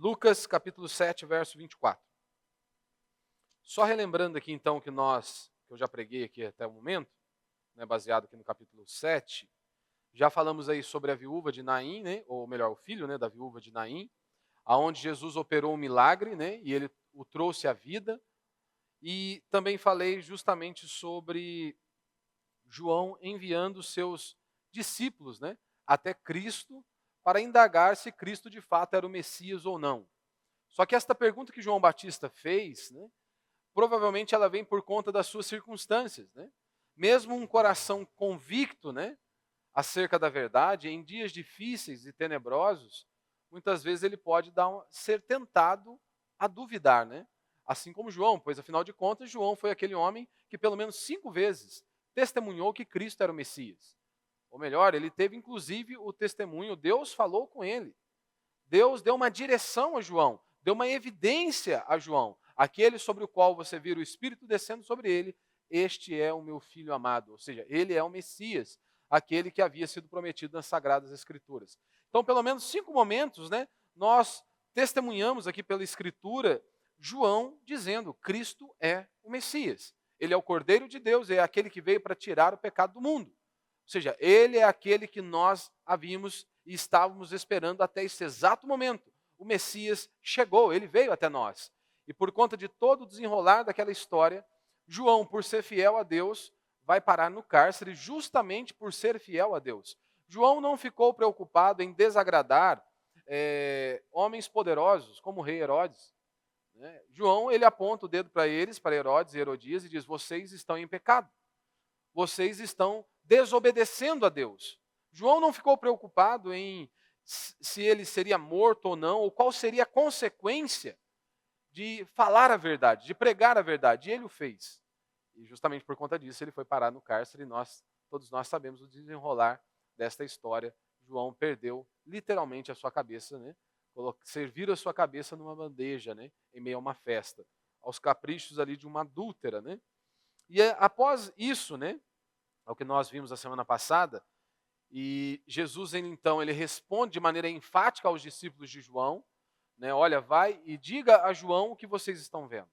Lucas capítulo 7, verso 24. Só relembrando aqui então que eu já preguei aqui até o momento, né, baseado aqui no capítulo 7, já falamos aí sobre a viúva de Naim, né, ou melhor, o filho, né, da viúva de Naim, aonde Jesus operou um milagre, né, e ele o trouxe à vida. E também falei justamente sobre João enviando seus discípulos, né, até Cristo para indagar se Cristo de fato era o Messias ou não. Só que esta pergunta que João Batista fez, né, provavelmente ela vem por conta das suas circunstâncias, né? Mesmo um coração convicto, né, acerca da verdade, em dias difíceis e tenebrosos, muitas vezes ele pode ser tentado a duvidar, né? Assim como João, pois afinal de contas, João foi aquele homem que pelo menos 5 vezes testemunhou que Cristo era o Messias. Ou melhor, ele teve inclusive o testemunho, Deus falou com ele. Deus deu uma direção a João, deu uma evidência a João. Aquele sobre o qual você vira o Espírito descendo sobre ele, este é o meu filho amado. Ou seja, ele é o Messias, aquele que havia sido prometido nas Sagradas Escrituras. Então, pelo menos 5 momentos, né, nós testemunhamos aqui pela Escritura João dizendo: Cristo é o Messias. Ele é o Cordeiro de Deus, é aquele que veio para tirar o pecado do mundo. Ou seja, ele é aquele que nós havíamos e estávamos esperando até esse exato momento. O Messias chegou, ele veio até nós. E por conta de todo o desenrolar daquela história, João, por ser fiel a Deus, vai parar no cárcere justamente por ser fiel a Deus. João não ficou preocupado em desagradar homens poderosos, como o rei Herodes, né? João, ele aponta o dedo para eles, para Herodes e Herodias, e diz: vocês estão em pecado. Vocês estão desobedecendo a Deus. João não ficou preocupado em se ele seria morto ou não, ou qual seria a consequência de falar a verdade, de pregar a verdade. E ele o fez. E justamente por conta disso ele foi parar no cárcere, e todos nós sabemos o desenrolar desta história. João perdeu literalmente a sua cabeça, né? Serviram a sua cabeça numa bandeja, né, em meio a uma festa, aos caprichos ali de uma adúltera, né? E após isso, né, é o que nós vimos a semana passada, e Jesus então ele responde de maneira enfática aos discípulos de João, né, olha, vai e diga a João o que vocês estão vendo.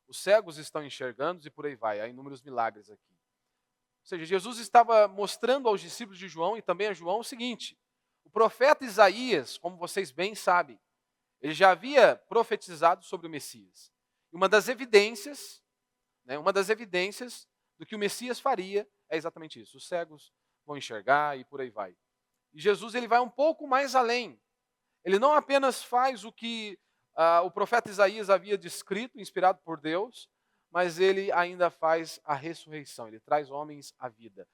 Os cegos estão enxergando e por aí vai, há inúmeros milagres aqui. Ou seja, Jesus estava mostrando aos discípulos de João e também a João o seguinte: o profeta Isaías, como vocês bem sabem, ele já havia profetizado sobre o Messias. E uma das evidências do que o Messias faria é exatamente isso. Os cegos vão enxergar e por aí vai. E Jesus ele vai um pouco mais além. Ele não apenas faz o que o profeta Isaías havia descrito, inspirado por Deus, mas ele ainda faz a ressurreição. Ele traz homens à vida.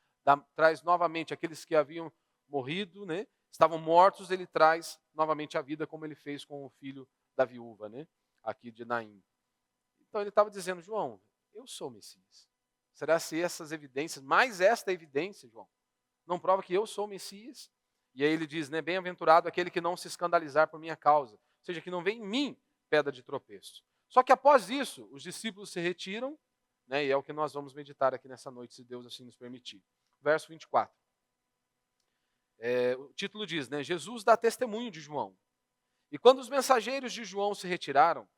Traz novamente aqueles que haviam morrido, né, estavam mortos, ele traz novamente a vida, como ele fez com o filho da viúva, né, aqui de Naim. Então ele estava dizendo: João, eu sou o Messias. Será se essas evidências, mais esta evidência, João, não prova que eu sou o Messias? E aí ele diz, né, bem-aventurado aquele que não se escandalizar por minha causa. Ou seja, que não vem em mim pedra de tropeço. Só que após isso, os discípulos se retiram, né, e é o que nós vamos meditar aqui nessa noite, se Deus assim nos permitir. Verso 24. O título diz, né, Jesus dá testemunho de João. E quando os mensageiros de João se retiraram,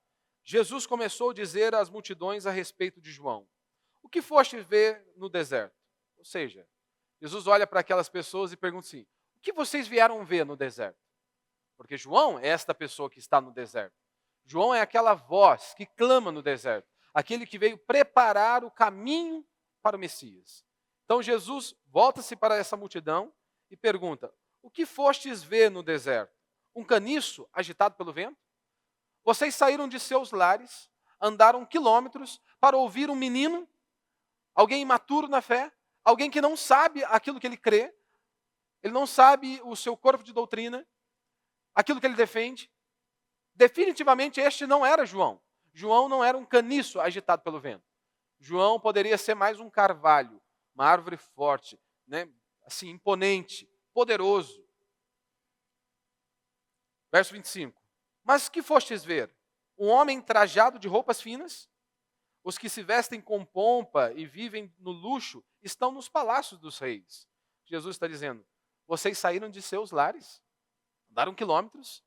Jesus começou a dizer às multidões a respeito de João: o que foste ver no deserto? Ou seja, Jesus olha para aquelas pessoas e pergunta assim: o que vocês vieram ver no deserto? Porque João é esta pessoa que está no deserto. João é aquela voz que clama no deserto, aquele que veio preparar o caminho para o Messias. Então Jesus volta-se para essa multidão e pergunta: o que fostes ver no deserto? Um caniço agitado pelo vento? Vocês saíram de seus lares, andaram quilômetros para ouvir um menino, alguém imaturo na fé, alguém que não sabe aquilo que ele crê, ele não sabe o seu corpo de doutrina, aquilo que ele defende. Definitivamente este não era João. João não era um caniço agitado pelo vento. João poderia ser mais um carvalho, uma árvore forte, né, assim, imponente, poderoso. Verso 25. Mas que fostes ver? Um homem trajado de roupas finas? Os que se vestem com pompa e vivem no luxo estão nos palácios dos reis. Jesus está dizendo: vocês saíram de seus lares, andaram quilômetros,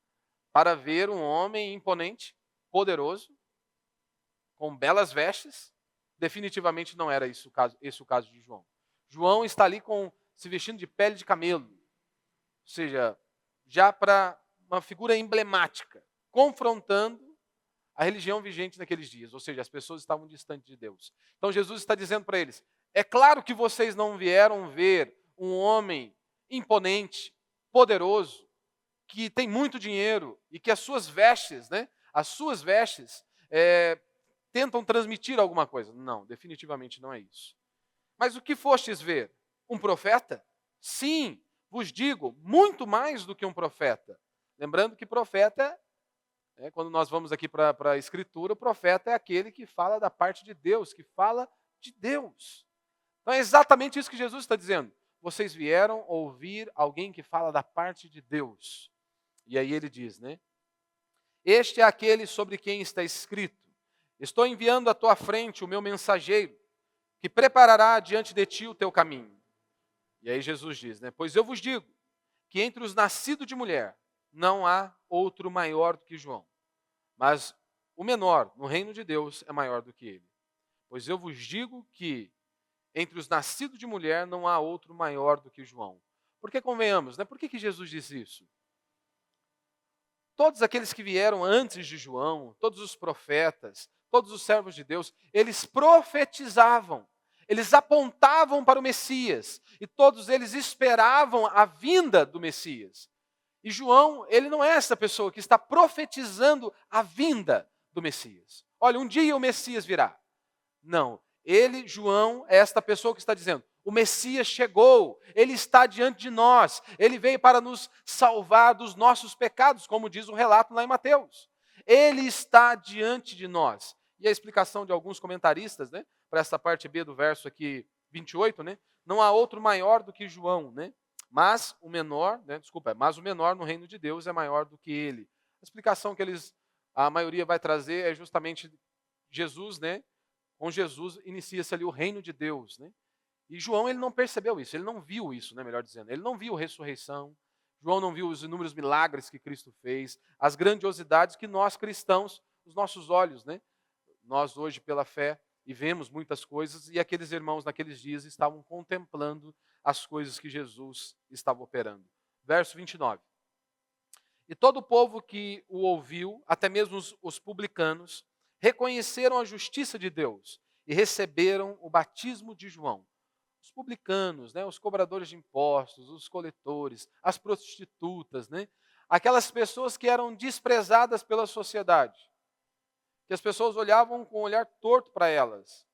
para ver um homem imponente, poderoso, com belas vestes. Definitivamente não era esse o caso de João. João está ali se vestindo de pele de camelo, ou seja, já para uma figura emblemática, confrontando a religião vigente naqueles dias, ou seja, as pessoas estavam distantes de Deus. Então Jesus está dizendo para eles: é claro que vocês não vieram ver um homem imponente, poderoso, que tem muito dinheiro e que as suas vestes, tentam transmitir alguma coisa. Não, definitivamente não é isso. Mas o que fostes ver? Um profeta? Sim, vos digo, muito mais do que um profeta. Lembrando que profeta, quando nós vamos aqui para a Escritura, o profeta é aquele que fala da parte de Deus, que fala de Deus. Então é exatamente isso que Jesus está dizendo. Vocês vieram ouvir alguém que fala da parte de Deus. E aí ele diz, este é aquele sobre quem está escrito: estou enviando à tua frente o meu mensageiro, que preparará diante de ti o teu caminho. E aí Jesus diz, pois eu vos digo que entre os nascidos de mulher não há outro maior do que João, mas o menor no reino de Deus é maior do que ele. Pois eu vos digo que entre os nascidos de mulher não há outro maior do que João. Porque convenhamos, por que Jesus disse isso? Todos aqueles que vieram antes de João, todos os profetas, todos os servos de Deus, eles profetizavam, eles apontavam para o Messias, e todos eles esperavam a vinda do Messias. E João, ele não é essa pessoa que está profetizando a vinda do Messias. Olha, um dia o Messias virá. Não, João, é esta pessoa que está dizendo: o Messias chegou, ele está diante de nós, ele veio para nos salvar dos nossos pecados, como diz o relato lá em Mateus. Ele está diante de nós. E a explicação de alguns comentaristas, para essa parte B do verso aqui 28, não há outro maior do que João, mas o menor, mas o menor no reino de Deus é maior do que ele. A explicação que a maioria vai trazer é justamente Jesus, com Jesus inicia-se ali o reino de Deus, E João, ele não percebeu isso, ele não viu isso, melhor dizendo. Ele não viu a ressurreição. João não viu os inúmeros milagres que Cristo fez, as grandiosidades que nós cristãos, os nossos olhos, nós hoje pela fé, e vemos muitas coisas, e aqueles irmãos naqueles dias estavam contemplando as coisas que Jesus estava operando. Verso 29. E todo o povo que o ouviu, até mesmo os publicanos, reconheceram a justiça de Deus e receberam o batismo de João. Os publicanos, os cobradores de impostos, os coletores, as prostitutas, aquelas pessoas que eram desprezadas pela sociedade, que as pessoas olhavam com um olhar torto para elas.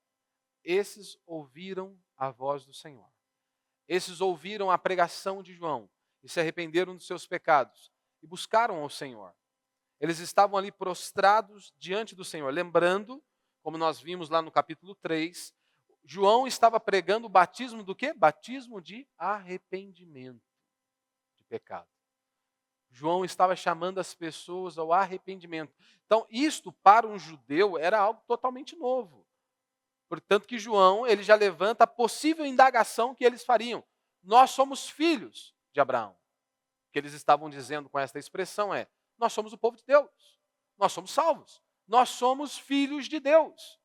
Esses ouviram a voz do Senhor. Esses ouviram a pregação de João e se arrependeram dos seus pecados e buscaram ao Senhor. Eles estavam ali prostrados diante do Senhor, lembrando, como nós vimos lá no capítulo 3, João estava pregando o batismo do quê? Batismo de arrependimento de pecado. João estava chamando as pessoas ao arrependimento. Então, isto para um judeu era algo totalmente novo. Portanto que João, ele já levanta a possível indagação que eles fariam. Nós somos filhos de Abraão. O que eles estavam dizendo com esta expressão é: nós somos o povo de Deus. Nós somos salvos. Nós somos filhos de Deus.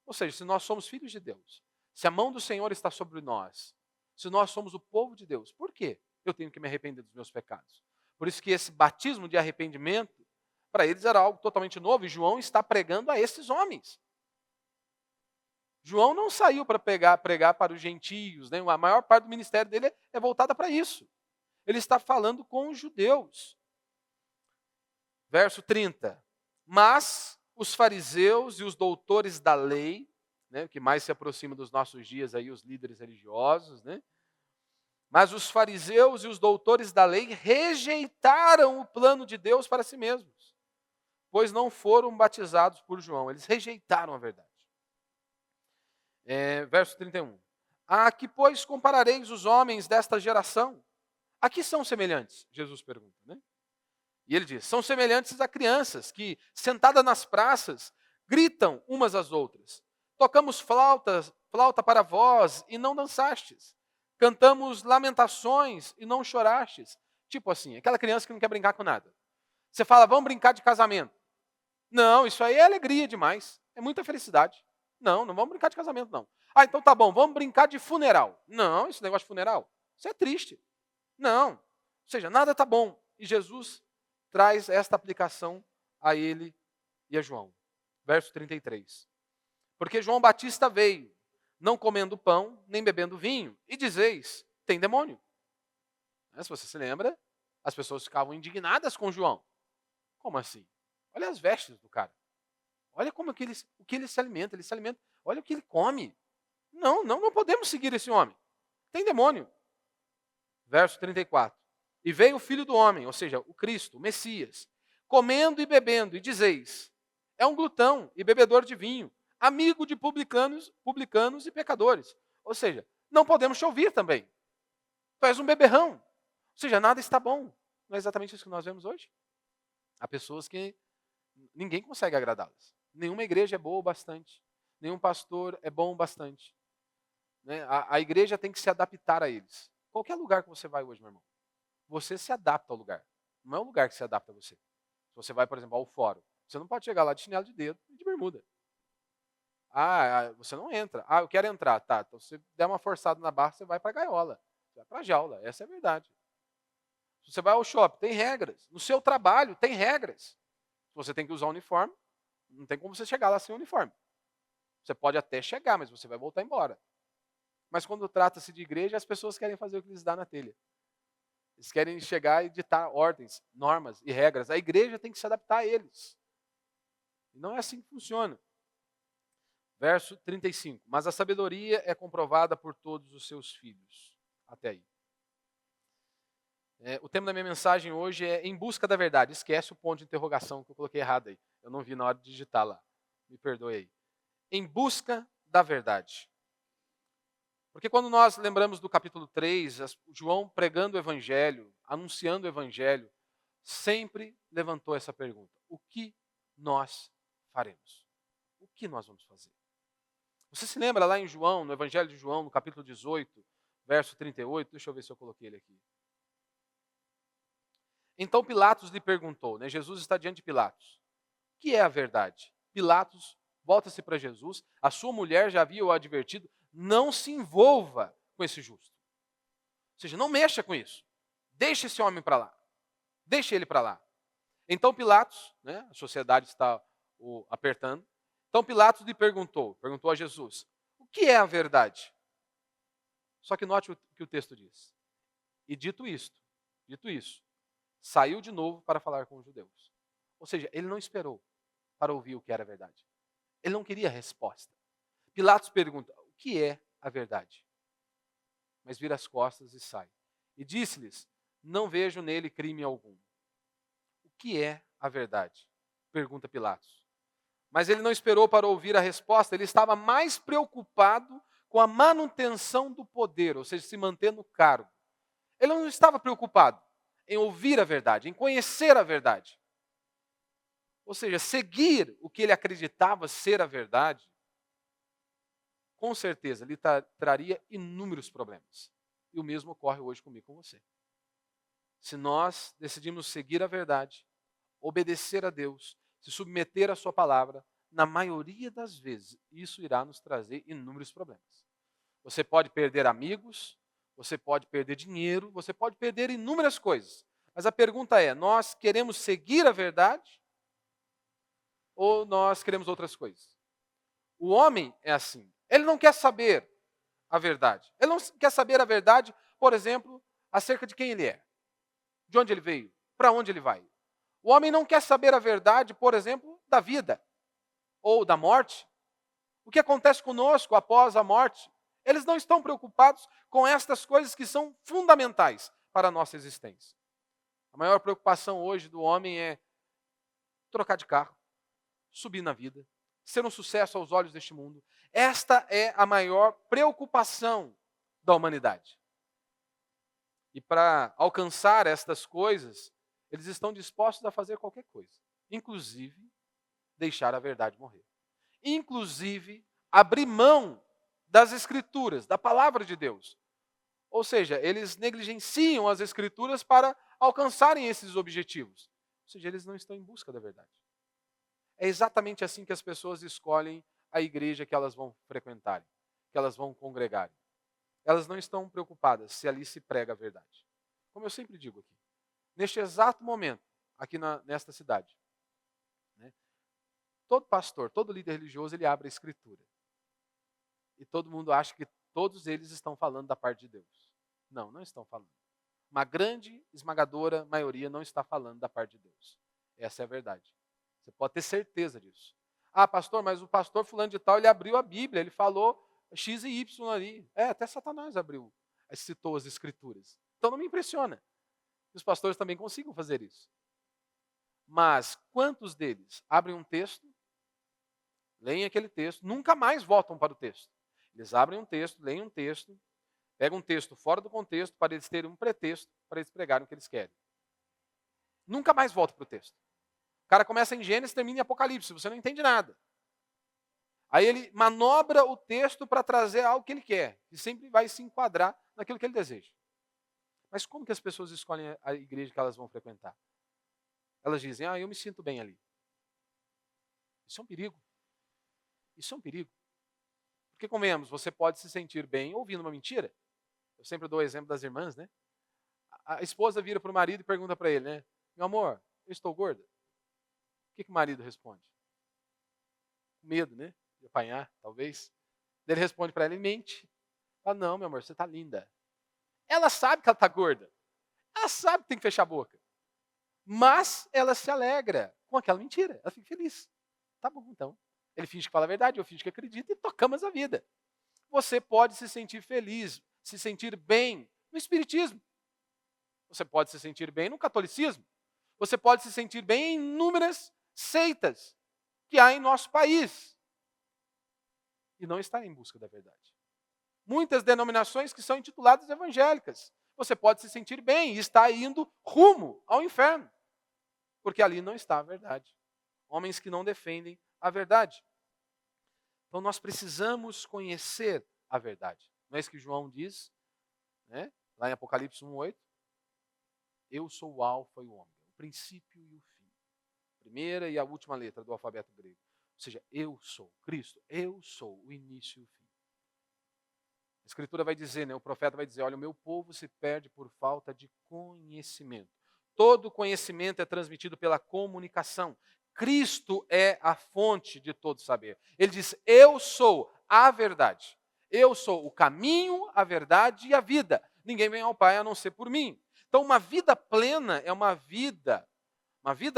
Ou seja, se nós somos filhos de Deus, se a mão do Senhor está sobre nós, se nós somos o povo de Deus, por quê eu tenho que me arrepender dos meus pecados? Por isso que esse batismo de arrependimento, para eles era algo totalmente novo, e João está pregando a esses homens. João não saiu para pregar para os gentios, a maior parte do ministério dele é voltada para isso. Ele está falando com os judeus. Verso 30. Mas os fariseus e os doutores da lei, que mais se aproxima dos nossos dias, aí, os líderes religiosos, mas os fariseus e os doutores da lei rejeitaram o plano de Deus para si mesmos, pois não foram batizados por João. Eles rejeitaram a verdade. Verso 31. A que, pois, comparareis os homens desta geração? A que são semelhantes? Jesus pergunta, E ele diz: são semelhantes a crianças que, sentadas nas praças, gritam umas às outras. Tocamos flauta para vós e não dançastes. Cantamos lamentações e não chorastes. Tipo assim, aquela criança que não quer brincar com nada. Você fala, vamos brincar de casamento. Não, isso aí é alegria demais. É muita felicidade. Não, não vamos brincar de casamento, não. Ah, então tá bom, vamos brincar de funeral. Não, esse negócio de funeral, isso é triste. Não. Ou seja, nada tá bom. E Jesus traz esta aplicação a ele e a João. Verso 33. Porque João Batista veio, não comendo pão, nem bebendo vinho, e dizeis, tem demônio. Se você se lembra, as pessoas ficavam indignadas com João. Como assim? Olha as vestes do cara. Olha como o que ele se alimenta. Ele se alimenta. Olha o que ele come. Não podemos seguir esse homem. Tem demônio. Verso 34. E veio o Filho do Homem, ou seja, o Cristo, o Messias, comendo e bebendo, e dizeis, é um glutão e bebedor de vinho, amigo de publicanos e pecadores. Ou seja, não podemos te ouvir também. Tu és um beberrão. Ou seja, nada está bom. Não é exatamente isso que nós vemos hoje? Há pessoas que ninguém consegue agradá-las. Nenhuma igreja é boa o bastante. Nenhum pastor é bom o bastante. Né? A igreja tem que se adaptar a eles. Qualquer lugar que você vai hoje, meu irmão, você se adapta ao lugar. Não é o lugar que se adapta a você. Se você vai, por exemplo, ao fórum, você não pode chegar lá de chinelo de dedo e de bermuda. Você não entra. Eu quero entrar. Tá, então se você der uma forçada na barra, você vai para a gaiola. Você vai para a jaula. Essa é a verdade. Se você vai ao shopping, tem regras. No seu trabalho, tem regras. Se você tem que usar uniforme, não tem como você chegar lá sem uniforme. Você pode até chegar, mas você vai voltar embora. Mas quando trata-se de igreja, as pessoas querem fazer o que lhes dá na telha. Eles querem chegar e ditar ordens, normas e regras. A igreja tem que se adaptar a eles. E não é assim que funciona. Verso 35. Mas a sabedoria é comprovada por todos os seus filhos. Até aí. O tema da minha mensagem hoje é em busca da verdade. Esquece o ponto de interrogação que eu coloquei errado aí. Eu não vi na hora de digitar lá. Me perdoe aí. Em busca da verdade. Porque quando nós lembramos do capítulo 3, João pregando o evangelho, anunciando o evangelho, sempre levantou essa pergunta. O que nós faremos? O que nós vamos fazer? Você se lembra lá em João, no evangelho de João, no capítulo 18, verso 38? Deixa eu ver se eu coloquei ele aqui. Então Pilatos lhe perguntou, né? Jesus está diante de Pilatos. O que é a verdade? Pilatos volta-se para Jesus, a sua mulher já havia o advertido, não se envolva com esse justo. Ou seja, não mexa com isso. Deixa esse homem para lá. Deixa ele para lá. Então Pilatos, né, a sociedade está o apertando, então Pilatos lhe perguntou a Jesus, o que é a verdade? Só que note o que o texto diz. E dito isso, saiu de novo para falar com os judeus. Ou seja, ele não esperou para ouvir o que era verdade. Ele não queria resposta. Pilatos pergunta, o que é a verdade? Mas vira as costas e sai. E disse-lhes, não vejo nele crime algum. O que é a verdade? Pergunta Pilatos. Mas ele não esperou para ouvir a resposta, ele estava mais preocupado com a manutenção do poder, ou seja, se manter no cargo. Ele não estava preocupado em ouvir a verdade, em conhecer a verdade. Ou seja, seguir o que ele acreditava ser a verdade, com certeza lhe traria inúmeros problemas. E o mesmo ocorre hoje comigo e com você. Se nós decidimos seguir a verdade, obedecer a Deus, se submeter à sua palavra, na maioria das vezes, isso irá nos trazer inúmeros problemas. Você pode perder amigos, você pode perder dinheiro, você pode perder inúmeras coisas. Mas a pergunta é, nós queremos seguir a verdade ou nós queremos outras coisas? O homem é assim. Ele não quer saber a verdade. Ele não quer saber a verdade, por exemplo, acerca de quem ele é, de onde ele veio, para onde ele vai. O homem não quer saber a verdade, por exemplo, da vida ou da morte. O que acontece conosco após a morte? Eles não estão preocupados com estas coisas que são fundamentais para a nossa existência. A maior preocupação hoje do homem é trocar de carro, subir na vida, ser um sucesso aos olhos deste mundo. Esta é a maior preocupação da humanidade. E para alcançar estas coisas, eles estão dispostos a fazer qualquer coisa, inclusive deixar a verdade morrer. Inclusive abrir mão das Escrituras, da palavra de Deus. Ou seja, eles negligenciam as Escrituras para alcançarem esses objetivos. Ou seja, eles não estão em busca da verdade. É exatamente assim que as pessoas escolhem a igreja que elas vão frequentarem, que elas vão congregarem. Elas não estão preocupadas se ali se prega a verdade. Como eu sempre digo aqui, neste exato momento, aqui nesta cidade, né, todo pastor, todo líder religioso, ele abre a Escritura. E todo mundo acha que todos eles estão falando da parte de Deus. Não, não estão falando. Uma grande, esmagadora maioria não está falando da parte de Deus. Essa é a verdade. Você pode ter certeza disso. Ah, pastor, mas o pastor fulano de tal, ele abriu a Bíblia, ele falou X e Y ali. Até Satanás abriu, citou as Escrituras. Então não me impressiona que os pastores também consigam fazer isso. Mas quantos deles abrem um texto, leem aquele texto, nunca mais voltam para o texto? Eles abrem um texto, leem um texto, pegam um texto fora do contexto para eles terem um pretexto para eles pregarem o que eles querem. Nunca mais voltam para o texto. O cara começa em Gênesis e termina em Apocalipse, você não entende nada. Aí ele manobra o texto para trazer algo que ele quer, e sempre vai se enquadrar naquilo que ele deseja. Mas como que as pessoas escolhem a igreja que elas vão frequentar? Elas dizem, eu me sinto bem ali. Isso é um perigo. Isso é um perigo. Porque, convenhamos, você pode se sentir bem ouvindo uma mentira. Eu sempre dou o exemplo das irmãs, né? A esposa vira para o marido e pergunta para ele, né? Meu amor, eu estou gorda? O que o marido responde? Medo, né? De apanhar, talvez. Ele responde para ela e mente. Fala, não, meu amor, você está linda. Ela sabe que ela está gorda. Ela sabe que tem que fechar a boca. Mas ela se alegra com aquela mentira. Ela fica feliz. Tá bom, então. Ele finge que fala a verdade, eu finge que acredito e tocamos a vida. Você pode se sentir feliz, se sentir bem no espiritismo. Você pode se sentir bem no catolicismo. Você pode se sentir bem em inúmeras seitas que há em nosso país. E não está em busca da verdade. Muitas denominações que são intituladas evangélicas. Você pode se sentir bem e está indo rumo ao inferno. Porque ali não está a verdade. Homens que não defendem a verdade. Então nós precisamos conhecer a verdade. Não é isso que João diz, né? Lá em Apocalipse 1:8? Eu sou o alfa e o ômega, o princípio e o fim. Primeira e a última letra do alfabeto grego. Ou seja, eu sou Cristo, eu sou o início e o fim. A Escritura vai dizer, né? O profeta vai dizer, olha, o meu povo se perde por falta de conhecimento. Todo conhecimento é transmitido pela comunicação. Cristo é a fonte de todo saber. Ele diz, eu sou a verdade. Eu sou o caminho, a verdade e a vida. Ninguém vem ao Pai a não ser por mim. Então, uma vida plena é uma vida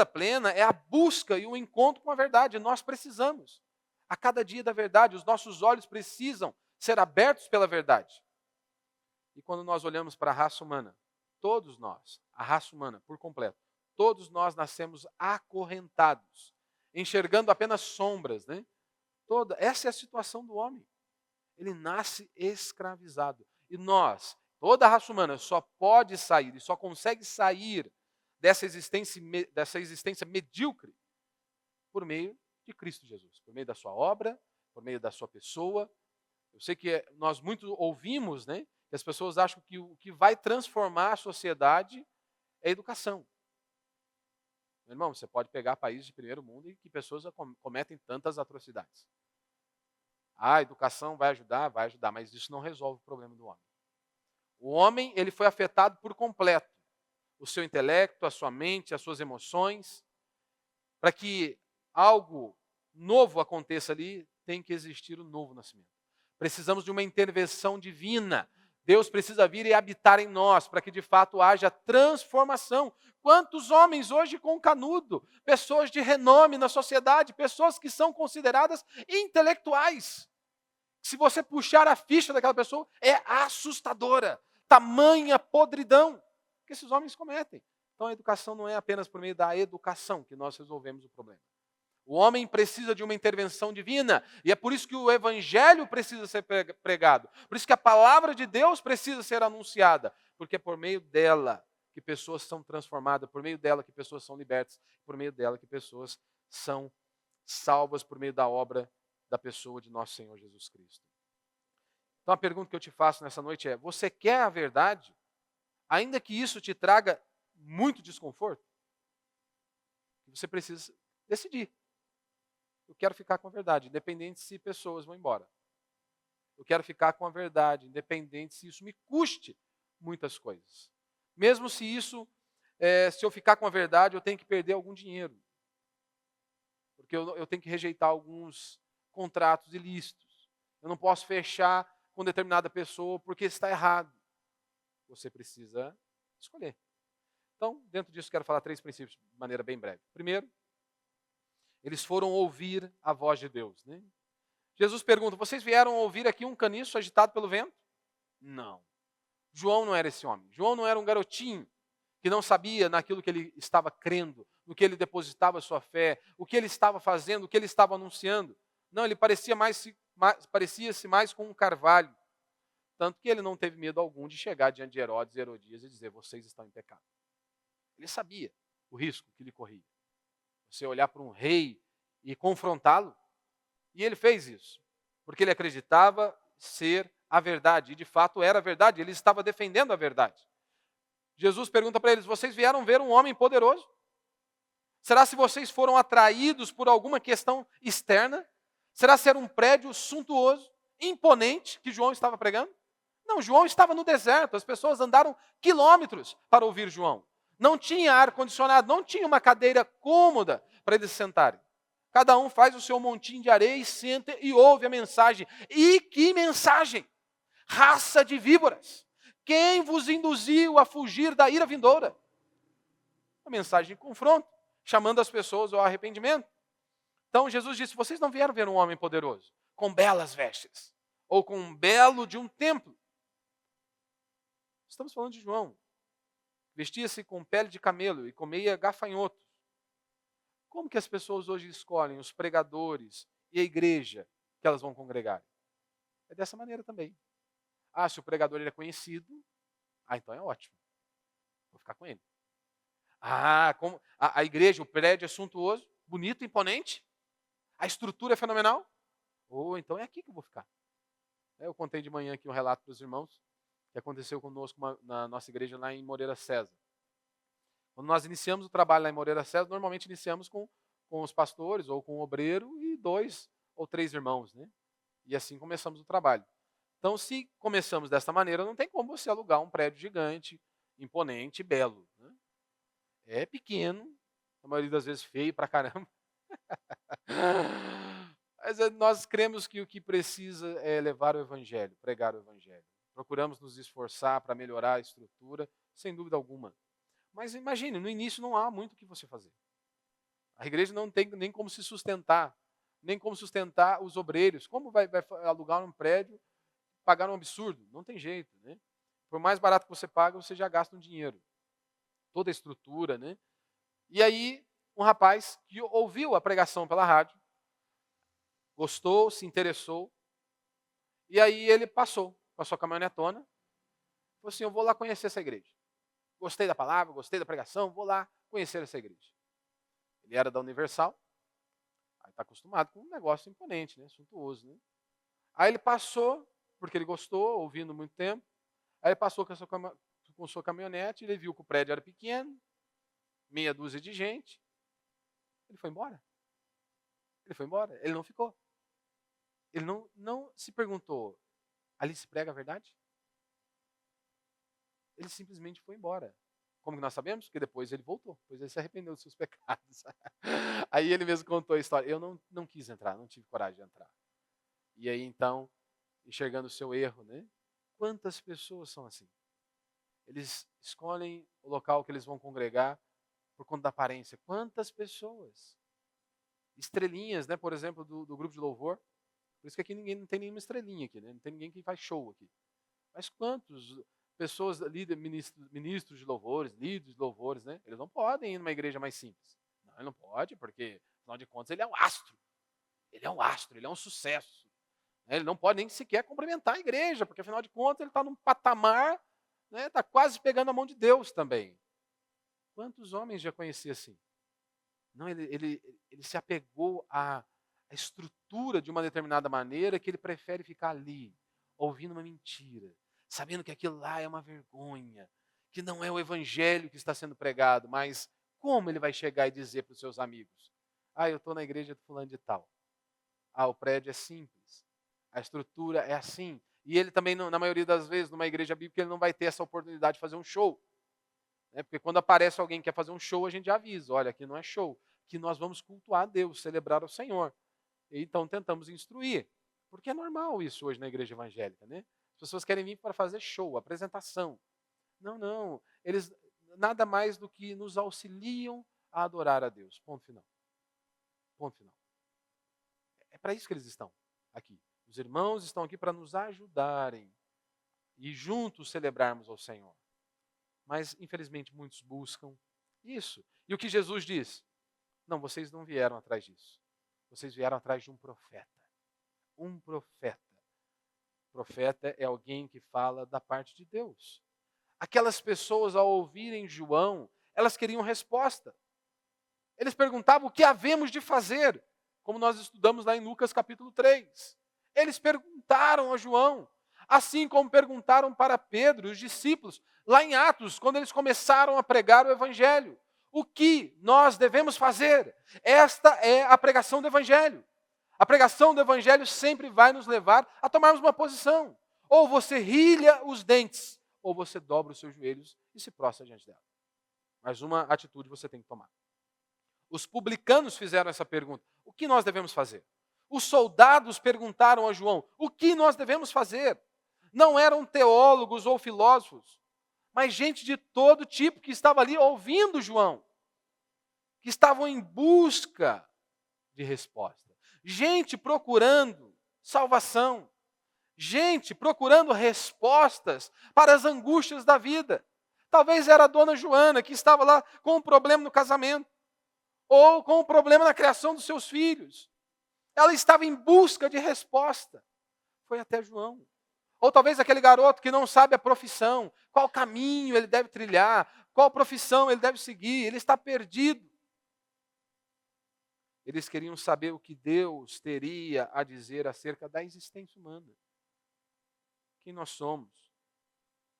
plena é a busca e o encontro com a verdade. Nós precisamos, a cada dia da verdade, os nossos olhos precisam ser abertos pela verdade. E quando nós olhamos para a raça humana, todos nós, a raça humana por completo, todos nós nascemos acorrentados, enxergando apenas sombras, né? Essa é a situação do homem. Ele nasce escravizado. E nós, toda a raça humana, só pode sair e só consegue sair dessa existência medíocre por meio de Cristo Jesus, por meio da sua obra, por meio da sua pessoa. Eu sei que nós muito ouvimos, né, que as pessoas acham que o que vai transformar a sociedade é a educação. Meu irmão, você pode pegar países de primeiro mundo e que pessoas cometem tantas atrocidades. A educação vai ajudar, mas isso não resolve o problema do homem. O homem, ele foi afetado por completo. O seu intelecto, a sua mente, as suas emoções. Para que algo novo aconteça ali, tem que existir o novo nascimento. Precisamos de uma intervenção divina. Deus precisa vir e habitar em nós, para que de fato haja transformação. Quantos homens hoje com canudo, pessoas de renome na sociedade, pessoas que são consideradas intelectuais. Se você puxar a ficha daquela pessoa, é assustadora. Tamanha podridão que esses homens cometem. Então a educação não é apenas por meio da educação que nós resolvemos o problema. O homem precisa de uma intervenção divina, e é por isso que o evangelho precisa ser pregado. Por isso que a palavra de Deus precisa ser anunciada, porque é por meio dela que pessoas são transformadas, por meio dela que pessoas são libertas, por meio dela que pessoas são salvas por meio da obra da pessoa de nosso Senhor Jesus Cristo. Então a pergunta que eu te faço nessa noite é: você quer a verdade, ainda que isso te traga muito desconforto? Você precisa decidir. Eu quero ficar com a verdade, independente se pessoas vão embora. Eu quero ficar com a verdade, independente se isso me custe muitas coisas. Mesmo se isso, se eu ficar com a verdade, eu tenho que perder algum dinheiro. Porque eu tenho que rejeitar alguns contratos ilícitos. Eu não posso fechar com determinada pessoa porque está errado. Você precisa escolher. Então, dentro disso, quero falar 3 princípios de maneira bem breve. Primeiro, eles foram ouvir a voz de Deus. Né? Jesus pergunta, vocês vieram ouvir aqui um caniço agitado pelo vento? Não. João não era esse homem. João não era um garotinho que não sabia naquilo que ele estava crendo, no que ele depositava sua fé, o que ele estava fazendo, o que ele estava anunciando. Não, ele parecia-se mais com um carvalho. Tanto que ele não teve medo algum de chegar diante de Herodes e Herodias e dizer, vocês estão em pecado. Ele sabia o risco que lhe corria. Você olhar para um rei e confrontá-lo, e ele fez isso, porque ele acreditava ser a verdade, e de fato era a verdade, ele estava defendendo a verdade. Jesus pergunta para eles, vocês vieram ver um homem poderoso? Será se vocês foram atraídos por alguma questão externa? Será ser um prédio suntuoso, imponente, que João estava pregando? Não, João estava no deserto, as pessoas andaram quilômetros para ouvir João. Não tinha ar-condicionado, não tinha uma cadeira cômoda para eles sentarem. Cada um faz o seu montinho de areia e senta e ouve a mensagem. E que mensagem! Raça de víboras! Quem vos induziu a fugir da ira vindoura? Uma mensagem de confronto, chamando as pessoas ao arrependimento. Então Jesus disse, vocês não vieram ver um homem poderoso, com belas vestes, ou com um belo de um templo. Estamos falando de João. Vestia-se com pele de camelo e comia gafanhotos. Como que as pessoas hoje escolhem os pregadores e a igreja que elas vão congregar? É dessa maneira também. Ah, se o pregador ele é conhecido, então é ótimo. Vou ficar com ele. Ah, como a igreja, o prédio é suntuoso, bonito, imponente, a estrutura é fenomenal. Então é aqui que eu vou ficar. Eu contei de manhã aqui um relato para os irmãos que aconteceu conosco na nossa igreja lá em Moreira César. Quando nós iniciamos o trabalho lá em Moreira César, normalmente iniciamos com os pastores ou com o obreiro e 2 ou 3 irmãos, né? E assim começamos o trabalho. Então, se começamos dessa maneira, não tem como você alugar um prédio gigante, imponente, belo. Né? É pequeno, a maioria das vezes feio pra caramba. Mas nós cremos que o que precisa é levar o evangelho, pregar o evangelho. Procuramos nos esforçar para melhorar a estrutura, sem dúvida alguma. Mas imagine, no início não há muito o que você fazer. A igreja não tem nem como se sustentar, nem como sustentar os obreiros. Como vai alugar um prédio, pagar um absurdo? Não tem jeito, né? Por mais barato que você paga, você já gasta um dinheiro. Toda a estrutura, né? E aí, um rapaz que ouviu a pregação pela rádio, gostou, se interessou, e aí ele passou com a sua caminhonetona, falou assim, eu vou lá conhecer essa igreja. Gostei da palavra, gostei da pregação, vou lá conhecer essa igreja. Ele era da Universal, aí está acostumado com um negócio imponente, né? Suntuoso, né? Aí ele passou, porque ele gostou, ouvindo muito tempo, aí ele passou com sua caminhonete, ele viu que o prédio era pequeno, meia dúzia de gente, ele foi embora. Ele foi embora, ele não ficou. Ele não se perguntou, ali se prega a verdade? Ele simplesmente foi embora. Como que nós sabemos? Porque depois ele voltou, depois ele se arrependeu dos seus pecados. Aí ele mesmo contou a história. Eu não quis entrar, não tive coragem de entrar. E aí então, enxergando o seu erro, né? Quantas pessoas são assim? Eles escolhem o local que eles vão congregar por conta da aparência. Quantas pessoas? Estrelinhas, né? Por exemplo, do grupo de louvor. Por isso que aqui ninguém não tem nenhuma estrelinha aqui, né? Não tem ninguém que faz show aqui. Mas quantos pessoas, ministros de louvores, líderes de louvores, né? Eles não podem ir numa igreja mais simples. Não, ele não pode, porque, afinal de contas, ele é um astro. Ele é um astro, ele é um sucesso. Ele não pode nem sequer cumprimentar a igreja, porque, afinal de contas, ele está num patamar, né? Está quase pegando a mão de Deus também. Quantos homens já conheci assim? Não, ele se apegou à estrutura de uma determinada maneira que ele prefere ficar ali, ouvindo uma mentira, sabendo que aquilo lá é uma vergonha, que não é o evangelho que está sendo pregado, mas Como ele vai chegar e dizer para os seus amigos? Eu estou na igreja do fulano de tal. O prédio é simples. A estrutura é assim. E ele também, na maioria das vezes, numa igreja bíblica, ele não vai ter essa oportunidade de fazer um show. Porque quando aparece alguém que quer fazer um show, a gente avisa, olha, aqui não é show. Aqui nós vamos cultuar a Deus, celebrar ao Senhor. E então tentamos instruir. Porque é normal isso hoje na igreja evangélica, né? As pessoas querem vir para fazer show, apresentação. Não. Eles nada mais do que nos auxiliam a adorar a Deus. Ponto final. Ponto final. É para isso que eles estão aqui. Os irmãos estão aqui para nos ajudarem e juntos celebrarmos ao Senhor. Mas, infelizmente, muitos buscam isso. E o que Jesus diz? Não, vocês não vieram atrás disso. Vocês vieram atrás de um profeta. Um profeta. Profeta é alguém que fala da parte de Deus. Aquelas pessoas, ao ouvirem João, elas queriam resposta. Eles perguntavam o que havemos de fazer, como nós estudamos lá em Lucas capítulo 3. Eles perguntaram a João, assim como perguntaram para Pedro e os discípulos, lá em Atos, quando eles começaram a pregar o Evangelho. O que nós devemos fazer? Esta é a pregação do Evangelho. A pregação do Evangelho sempre vai nos levar a tomarmos uma posição. Ou você rilha os dentes, ou você dobra os seus joelhos e se prostra diante dela. Mas uma atitude você tem que tomar. Os publicanos fizeram essa pergunta. O que nós devemos fazer? Os soldados perguntaram a João, o que nós devemos fazer? Não eram teólogos ou filósofos, mas gente de todo tipo que estava ali ouvindo João, que estavam em busca de resposta. Gente procurando salvação. Gente procurando respostas para as angústias da vida. Talvez era a dona Joana, que estava lá com um problema no casamento, ou com um problema na criação dos seus filhos. Ela estava em busca de resposta. Foi até João. Ou talvez aquele garoto que não sabe a profissão, qual caminho ele deve trilhar, qual profissão ele deve seguir, ele está perdido. Eles queriam saber o que Deus teria a dizer acerca da existência humana. Quem nós somos,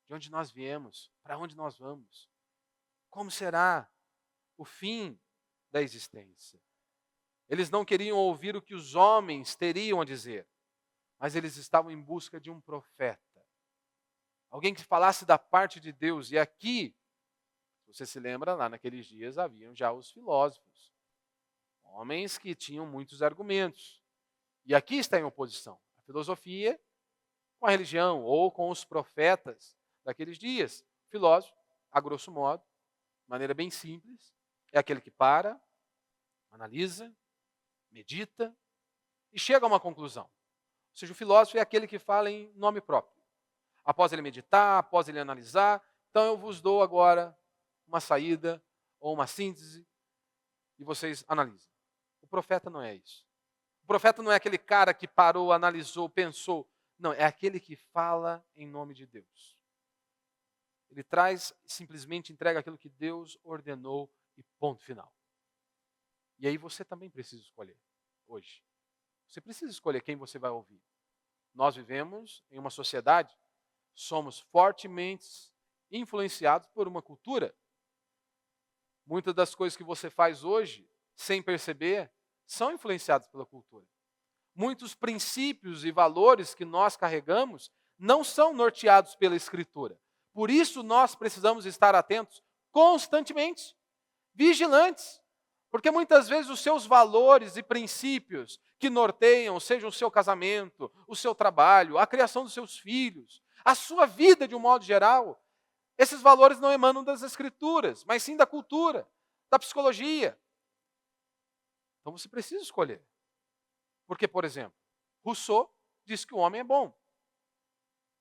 de onde nós viemos, para onde nós vamos, como será o fim da existência. Eles não queriam ouvir o que os homens teriam a dizer, mas eles estavam em busca de um profeta. Alguém que falasse da parte de Deus. E aqui, se você se lembra, lá naqueles dias haviam já os filósofos. Homens que tinham muitos argumentos. E aqui está em oposição. A filosofia com a religião ou com os profetas daqueles dias. O filósofo, a grosso modo, de maneira bem simples, é aquele que para, analisa, medita e chega a uma conclusão. Ou seja, o filósofo é aquele que fala em nome próprio. Após ele meditar, após ele analisar, então eu vos dou agora uma saída ou uma síntese e vocês analisem. O profeta não é isso. O profeta não é aquele cara que parou, analisou, pensou. Não, é aquele que fala em nome de Deus. Ele traz, simplesmente entrega aquilo que Deus ordenou e ponto final. E aí você também precisa escolher hoje. Você precisa escolher quem você vai ouvir. Nós vivemos em uma sociedade, somos fortemente influenciados por uma cultura. Muitas das coisas que você faz hoje, sem perceber, são influenciadas pela cultura. Muitos princípios e valores que nós carregamos não são norteados pela Escritura. Por isso nós precisamos estar atentos constantemente, vigilantes. Porque muitas vezes os seus valores e princípios que norteiam, seja o seu casamento, o seu trabalho, a criação dos seus filhos, a sua vida de um modo geral, esses valores não emanam das Escrituras, mas sim da cultura, da psicologia. Então você precisa escolher. Porque, por exemplo, Rousseau diz que o homem é bom.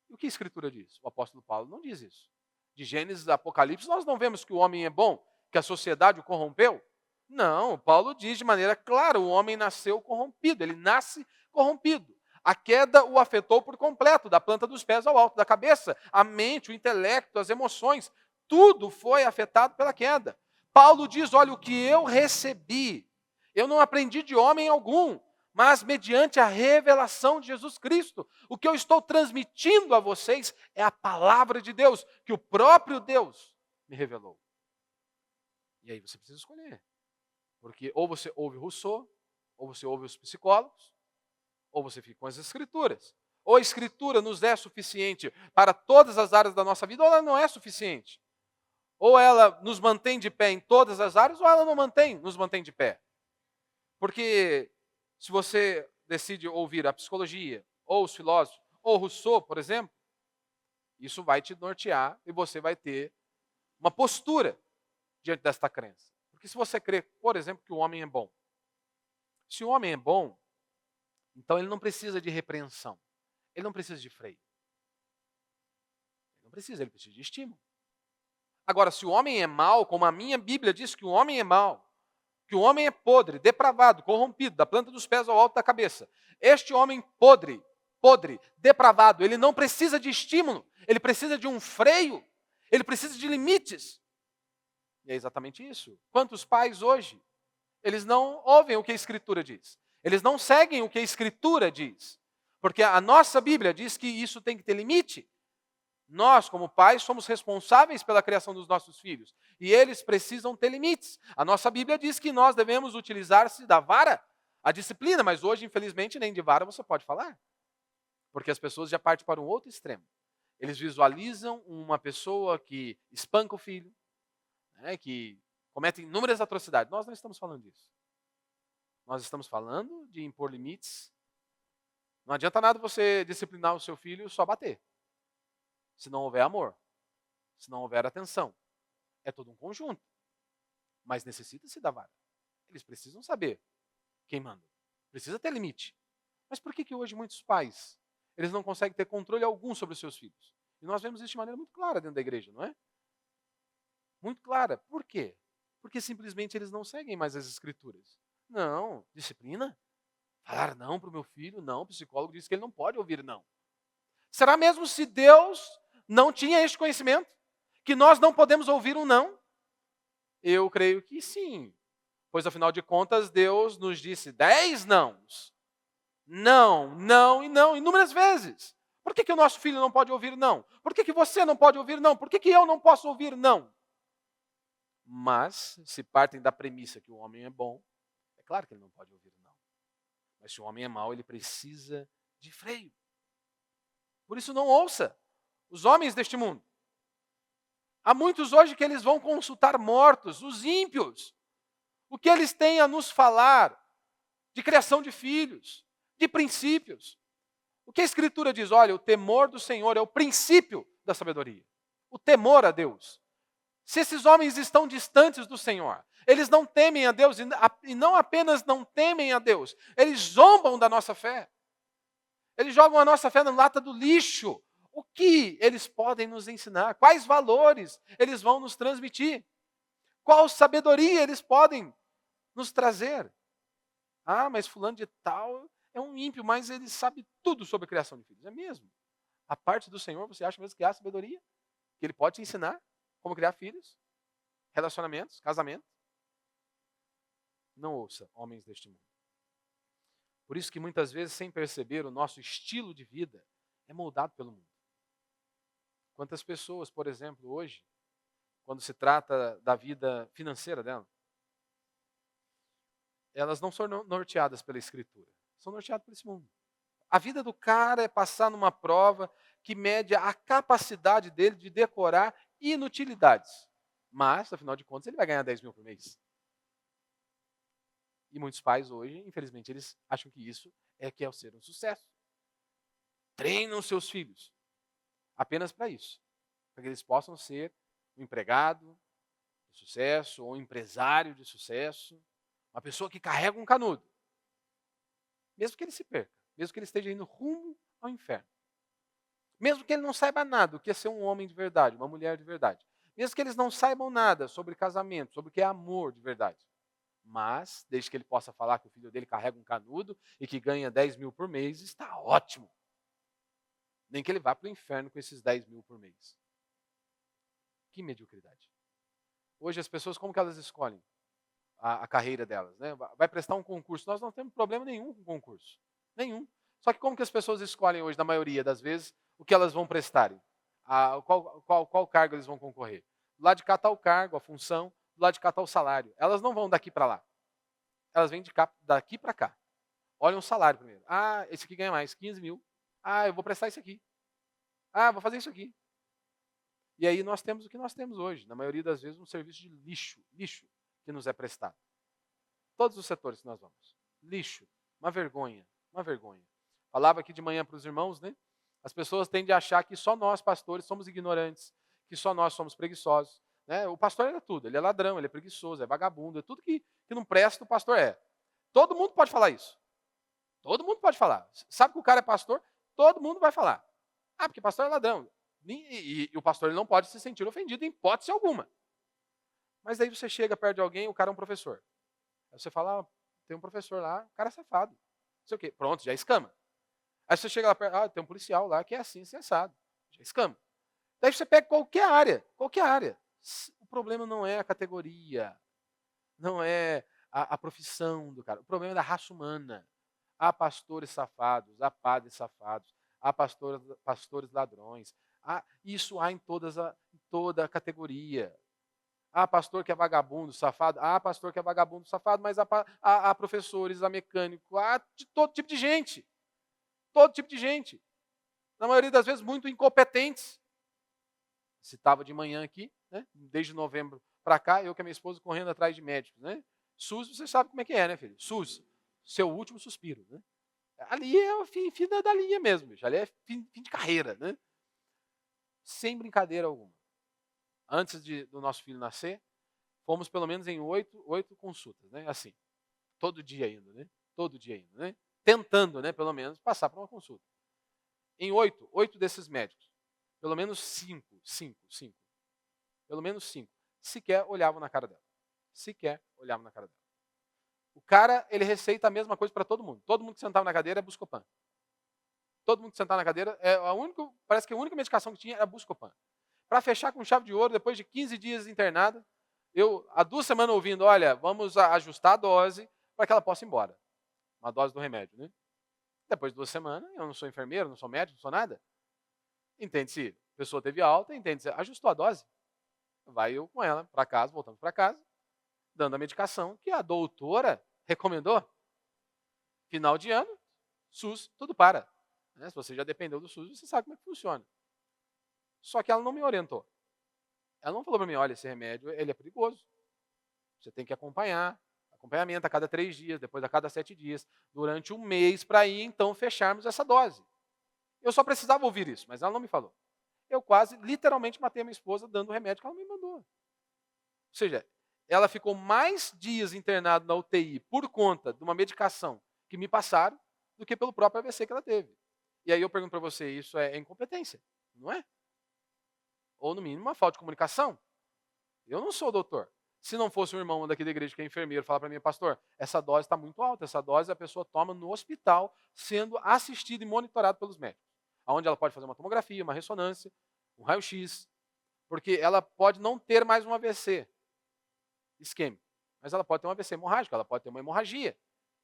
E o que a Escritura diz? O apóstolo Paulo não diz isso. De Gênesis a Apocalipse, nós não vemos que o homem é bom, que a sociedade o corrompeu. Não, Paulo diz de maneira clara, o homem nasceu corrompido, ele nasce corrompido. A queda o afetou por completo, da planta dos pés ao alto da cabeça, a mente, o intelecto, as emoções, tudo foi afetado pela queda. Paulo diz, olha, o que eu recebi, eu não aprendi de homem algum, mas mediante a revelação de Jesus Cristo. O que eu estou transmitindo a vocês é a palavra de Deus, que o próprio Deus me revelou. E aí você precisa escolher. Porque ou você ouve Rousseau, ou você ouve os psicólogos, ou você fica com as escrituras. Ou a escritura nos é suficiente para todas as áreas da nossa vida, ou ela não é suficiente. Ou ela nos mantém de pé em todas as áreas, ou ela não nos mantém de pé. Porque se você decide ouvir a psicologia, ou os filósofos, ou Rousseau, por exemplo, isso vai te nortear e você vai ter uma postura diante desta crença. Porque se você crê, por exemplo, que o homem é bom, se o homem é bom, então ele não precisa de repreensão, ele não precisa de freio. Ele precisa de estímulo. Agora, se o homem é mau, como a minha Bíblia diz que o homem é mau, que o homem é podre, depravado, corrompido, da planta dos pés ao alto da cabeça, este homem podre, depravado, ele não precisa de estímulo, ele precisa de um freio, ele precisa de limites. E é exatamente isso. Quantos pais hoje, eles não ouvem o que a Escritura diz. Eles não seguem o que a Escritura diz. Porque a nossa Bíblia diz que isso tem que ter limite. Nós, como pais, somos responsáveis pela criação dos nossos filhos. E eles precisam ter limites. A nossa Bíblia diz que nós devemos utilizar-se da vara, a disciplina. Mas hoje, infelizmente, nem de vara você pode falar. Porque as pessoas já partem para um outro extremo. Eles visualizam uma pessoa que espanca o filho, né, que comete inúmeras atrocidades. Nós não estamos falando disso. Nós estamos falando de impor limites. Não adianta nada você disciplinar o seu filho só bater. Se não houver amor, se não houver atenção. É todo um conjunto. Mas necessita-se da vara. Eles precisam saber quem manda. Precisa ter limite. Mas por que hoje muitos pais, eles não conseguem ter controle algum sobre os seus filhos? E nós vemos isso de maneira muito clara dentro da igreja, não é? Muito clara. Por quê? Porque simplesmente eles não seguem mais as escrituras. Não, disciplina? Falar não para o meu filho? Não, o psicólogo disse que ele não pode ouvir não. Será mesmo se Deus não tinha este conhecimento? Que nós não podemos ouvir um não? Eu creio que sim. Pois, afinal de contas, Deus nos disse 10 nãos. Não, não e não, inúmeras vezes. Por que o nosso filho não pode ouvir não? Por que você não pode ouvir não? Por que eu não posso ouvir não? Mas, se partem da premissa que o homem é bom, é claro que ele não pode ouvir não. Mas se o homem é mau, ele precisa de freio. Por isso não ouça os homens deste mundo. Há muitos hoje que eles vão consultar mortos, os ímpios. O que eles têm a nos falar de criação de filhos, de princípios. O que a Escritura diz? Olha, o temor do Senhor é o princípio da sabedoria. O temor a Deus. Se esses homens estão distantes do Senhor, eles não temem a Deus, e não apenas não temem a Deus, eles zombam da nossa fé. Eles jogam a nossa fé na lata do lixo. O que eles podem nos ensinar? Quais valores eles vão nos transmitir? Qual sabedoria eles podem nos trazer? Ah, mas fulano de tal é um ímpio, mas ele sabe tudo sobre a criação de filhos. É mesmo? A parte do Senhor, você acha mesmo que há sabedoria? Que Ele pode te ensinar como criar filhos? Relacionamentos? Casamento? Não ouça homens deste mundo. Por isso que muitas vezes, sem perceber, o nosso estilo de vida é moldado pelo mundo. Quantas pessoas, por exemplo, hoje, quando se trata da vida financeira dela, elas não são norteadas pela Escritura, são norteadas por esse mundo. A vida do cara é passar numa prova que mede a capacidade dele de decorar inutilidades. Mas, afinal de contas, ele vai ganhar 10 mil por mês. E muitos pais hoje, infelizmente, eles acham que isso é que é o ser um sucesso. Treinam seus filhos apenas para isso. Para que eles possam ser um empregado de sucesso ou um empresário de sucesso. Uma pessoa que carrega um canudo. Mesmo que ele se perca. Mesmo que ele esteja indo rumo ao inferno. Mesmo que ele não saiba nada do que é ser um homem de verdade, uma mulher de verdade. Mesmo que eles não saibam nada sobre casamento, sobre o que é amor de verdade. Mas, desde que ele possa falar que o filho dele carrega um canudo e que ganha 10 mil por mês, está ótimo. Nem que ele vá para o inferno com esses 10 mil por mês. Que mediocridade. Hoje as pessoas, como que elas escolhem a carreira delas? Né? Vai prestar um concurso. Nós não temos problema nenhum com concurso. Nenhum. Só que como que as pessoas escolhem hoje, na maioria das vezes, o que elas vão prestarem? Qual cargo eles vão concorrer? Do lado de cá está o cargo, a função. do lado de cá está o salário. Elas não vão daqui para lá. Elas vêm daqui para cá. Olham o salário primeiro. Ah, esse aqui ganha mais, 15 mil. Ah, eu vou prestar isso aqui. Ah, vou fazer isso aqui. E aí nós temos o que nós temos hoje. Na maioria das vezes, um serviço de lixo que nos é prestado. Todos os setores que nós vamos. Lixo. Uma vergonha. Uma vergonha. Falava aqui de manhã para os irmãos, né? As pessoas tendem a achar que só nós, pastores, somos ignorantes, que só nós somos preguiçosos. Né? O pastor é tudo. Ele é ladrão, ele é preguiçoso, é vagabundo, é tudo que não presta, o pastor é. Todo mundo pode falar isso. Todo mundo pode falar. Sabe que o cara é pastor? Todo mundo vai falar. Ah, porque pastor é ladrão. E o pastor ele não pode se sentir ofendido em hipótese alguma. Mas aí você chega perto de alguém, o cara é um professor. Aí você fala, ah, tem um professor lá, o cara é safado. Não sei o quê. Pronto, já escama. Aí você chega lá perto, ah, tem um policial lá que é assim, assado. Já escama. Daí você pega qualquer área. O problema não é a categoria, não é a profissão do cara. O problema é da raça humana. Há pastores safados, há padres safados, há pastores ladrões. Isso há em toda a categoria. Há pastor que é vagabundo, safado. Há pastor que é vagabundo, safado, mas há professores, há mecânico, há de todo tipo de gente. Todo tipo de gente. Na maioria das vezes, muito incompetentes. Citava de manhã aqui, né? Desde novembro para cá, eu com a minha esposa correndo atrás de médicos. Né? SUS, você sabe como é que é, né, filho? SUS, seu último suspiro. Né? Ali é o fim da linha mesmo, bicho. Ali é fim de carreira. Né? Sem brincadeira alguma. Antes do nosso filho nascer, fomos pelo menos em 8 consultas, né? Assim, todo dia indo, né? Todo dia indo, né? Tentando, né, pelo menos, passar por uma consulta. Em 8 desses médicos, pelo menos 5, pelo menos 5, sequer olhavam na cara dela. Sequer olhavam na cara dela. O cara, ele receita a mesma coisa para todo mundo. Todo mundo que sentava na cadeira é Buscopan. Todo mundo que sentava na cadeira, parece que a única medicação que tinha era Buscopan. Para fechar com chave de ouro, depois de 15 dias internada, eu, há 2 semanas ouvindo, olha, vamos ajustar a dose para que ela possa ir embora. Uma dose do remédio, né? Depois de 2 semanas, eu não sou enfermeiro, não sou médico, não sou nada. Entende-se, a pessoa teve alta, entende-se, ajustou a dose. Vai eu com ela para casa, voltando para casa, dando a medicação que a doutora recomendou. Final de ano, SUS, tudo para. Né? Se você já dependeu do SUS, você sabe como é que funciona. Só que ela não me orientou. Ela não falou para mim, olha, esse remédio ele é perigoso. Você tem que acompanhar. Acompanhamento a cada 3 dias, depois a cada 7 dias, durante 1 mês, para aí então fecharmos essa dose. Eu só precisava ouvir isso, mas ela não me falou. Eu quase, literalmente, matei a minha esposa dando o remédio que ela me mandou. Ou seja, ela ficou mais dias internada na UTI por conta de uma medicação que me passaram do que pelo próprio AVC que ela teve. E aí eu pergunto para você, isso é incompetência, não é? Ou, no mínimo, uma falta de comunicação. Eu não sou doutor. Se não fosse um irmão daqui da igreja que é enfermeiro, falar para mim, pastor, essa dose está muito alta, essa dose a pessoa toma no hospital, sendo assistida e monitorada pelos médicos. Onde ela pode fazer uma tomografia, uma ressonância, um raio-x, porque ela pode não ter mais um AVC isquêmico, mas ela pode ter um AVC hemorrágico, ela pode ter uma hemorragia.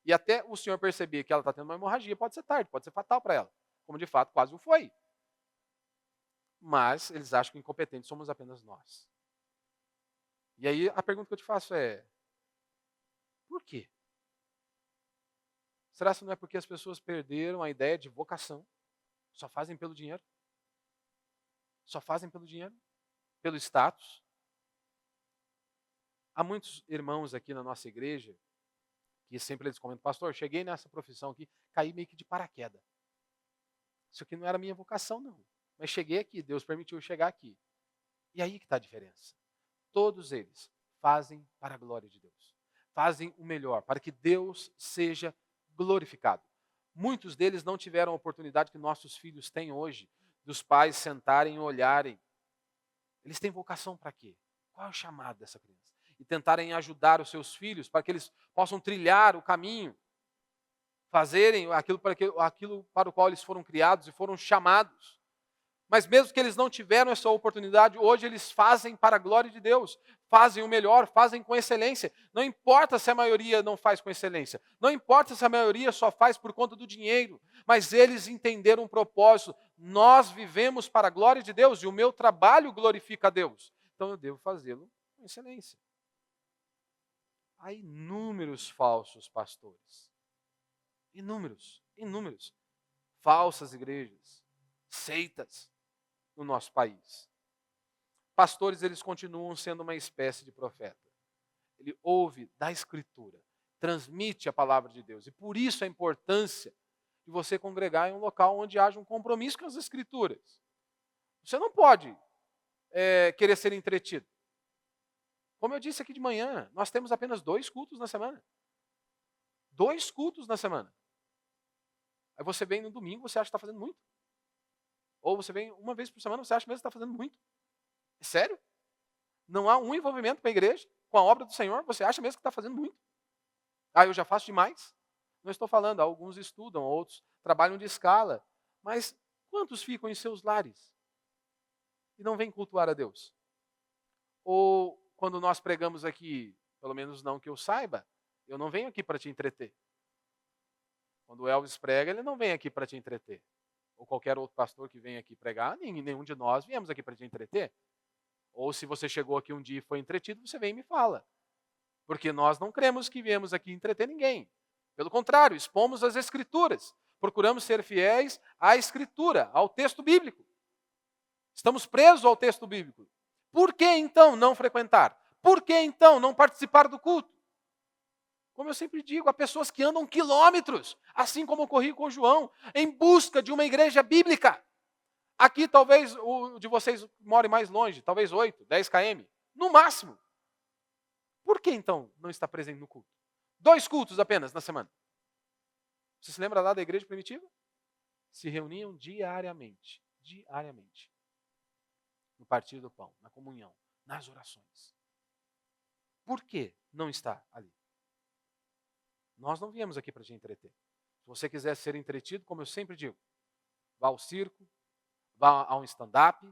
E até o senhor perceber que ela está tendo uma hemorragia, pode ser tarde, pode ser fatal para ela, como de fato quase o foi. Mas eles acham que incompetentes somos apenas nós. E aí a pergunta que eu te faço é, por quê? Será que não é porque as pessoas perderam a ideia de vocação? Só fazem pelo dinheiro? Só fazem pelo dinheiro? Pelo status? Há muitos irmãos aqui na nossa igreja que sempre eles comentam, pastor, cheguei nessa profissão aqui, caí meio que de paraquedas. Isso aqui não era minha vocação, não. Mas cheguei aqui, Deus permitiu eu chegar aqui. E aí que está a diferença. Todos eles fazem para a glória de Deus. Fazem o melhor, para que Deus seja glorificado. Muitos deles não tiveram a oportunidade que nossos filhos têm hoje, dos pais sentarem e olharem. Eles têm vocação para quê? Qual é o chamado dessa criança? E tentarem ajudar os seus filhos para que eles possam trilhar o caminho, fazerem aquilo para o qual eles foram criados e foram chamados. Mas mesmo que eles não tiveram essa oportunidade, hoje eles fazem para a glória de Deus. Fazem o melhor, fazem com excelência. Não importa se a maioria não faz com excelência. Não importa se a maioria só faz por conta do dinheiro. Mas eles entenderam um propósito. Nós vivemos para a glória de Deus e o meu trabalho glorifica a Deus. Então eu devo fazê-lo com excelência. há inúmeros falsos pastores. Inúmeros, inúmeros. Falsas igrejas, seitas no nosso país. Pastores, eles continuam sendo uma espécie de profeta. Ele ouve da Escritura, transmite a palavra de Deus. E por isso a importância de você congregar em um local onde haja um compromisso com as Escrituras. Você não pode querer ser entretido. Como eu disse aqui de manhã, nós temos apenas 2 cultos na semana. 2 cultos na semana. Aí você vem no domingo, você acha que está fazendo muito. Ou você vem uma vez por semana, você acha mesmo que está fazendo muito. É sério? Não há um envolvimento com a igreja, com a obra do Senhor, você acha mesmo que está fazendo muito. Ah, eu já faço demais? Não estou falando, alguns estudam, outros trabalham de escala. Mas quantos ficam em seus lares e não vêm cultuar a Deus? Ou quando nós pregamos aqui, pelo menos não que eu saiba, eu não venho aqui para te entreter. Quando o Elvis prega, ele não vem aqui para te entreter. Ou qualquer outro pastor que vem aqui pregar, nenhum de nós viemos aqui para te entreter. Ou se você chegou aqui um dia e foi entretido, você vem e me fala. Porque nós não cremos que viemos aqui entreter ninguém. Pelo contrário, expomos as Escrituras. Procuramos ser fiéis à Escritura, ao texto bíblico. Estamos presos ao texto bíblico. Por que então não frequentar? Por que então não participar do culto? Como eu sempre digo, há pessoas que andam quilômetros, assim como ocorreu com João, em busca de uma igreja bíblica. Aqui talvez o de vocês more mais longe, talvez 8, 10 km, no máximo. Por que então não está presente no culto? 2 cultos apenas na semana. Você se lembra lá da igreja primitiva? Se reuniam diariamente. Diariamente. No partir do pão, na comunhão, nas orações. Por que não está ali? Nós não viemos aqui para te entreter. Se você quiser ser entretido, como eu sempre digo, vá ao circo, vá a um stand-up,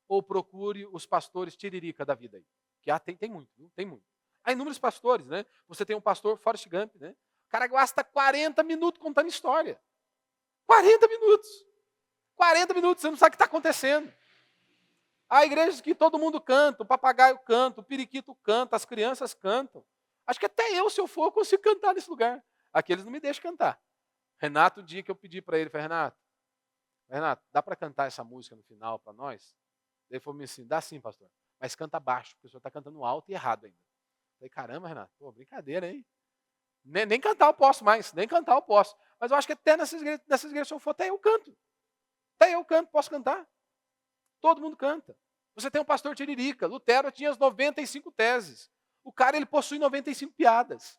ou procure os pastores tiririca da vida aí. Que tem muito, viu? Tem muito. Há inúmeros pastores, né? Você tem um pastor Forrest Gump, né? O cara gasta 40 minutos contando história. 40 minutos. 40 minutos, você não sabe o que está acontecendo. Há igrejas que todo mundo canta, o papagaio canta, o periquito canta, as crianças cantam. Acho que até eu, se eu for, eu consigo cantar nesse lugar. Aqui eles não me deixam cantar. Renato, o dia que eu pedi para ele, falei, Renato, dá para cantar essa música no final para nós? Ele falou assim, dá sim, pastor, mas canta baixo, porque o senhor está cantando alto e errado ainda. Falei, caramba, Renato, pô, brincadeira, hein? Nem cantar eu posso mais, nem cantar eu posso. Mas eu acho que até nessas igrejas, se eu for, até eu canto. Até eu canto, posso cantar. Todo mundo canta. Você tem um pastor tiririca, Lutero tinha as 95 teses. O cara, ele possui 95 piadas.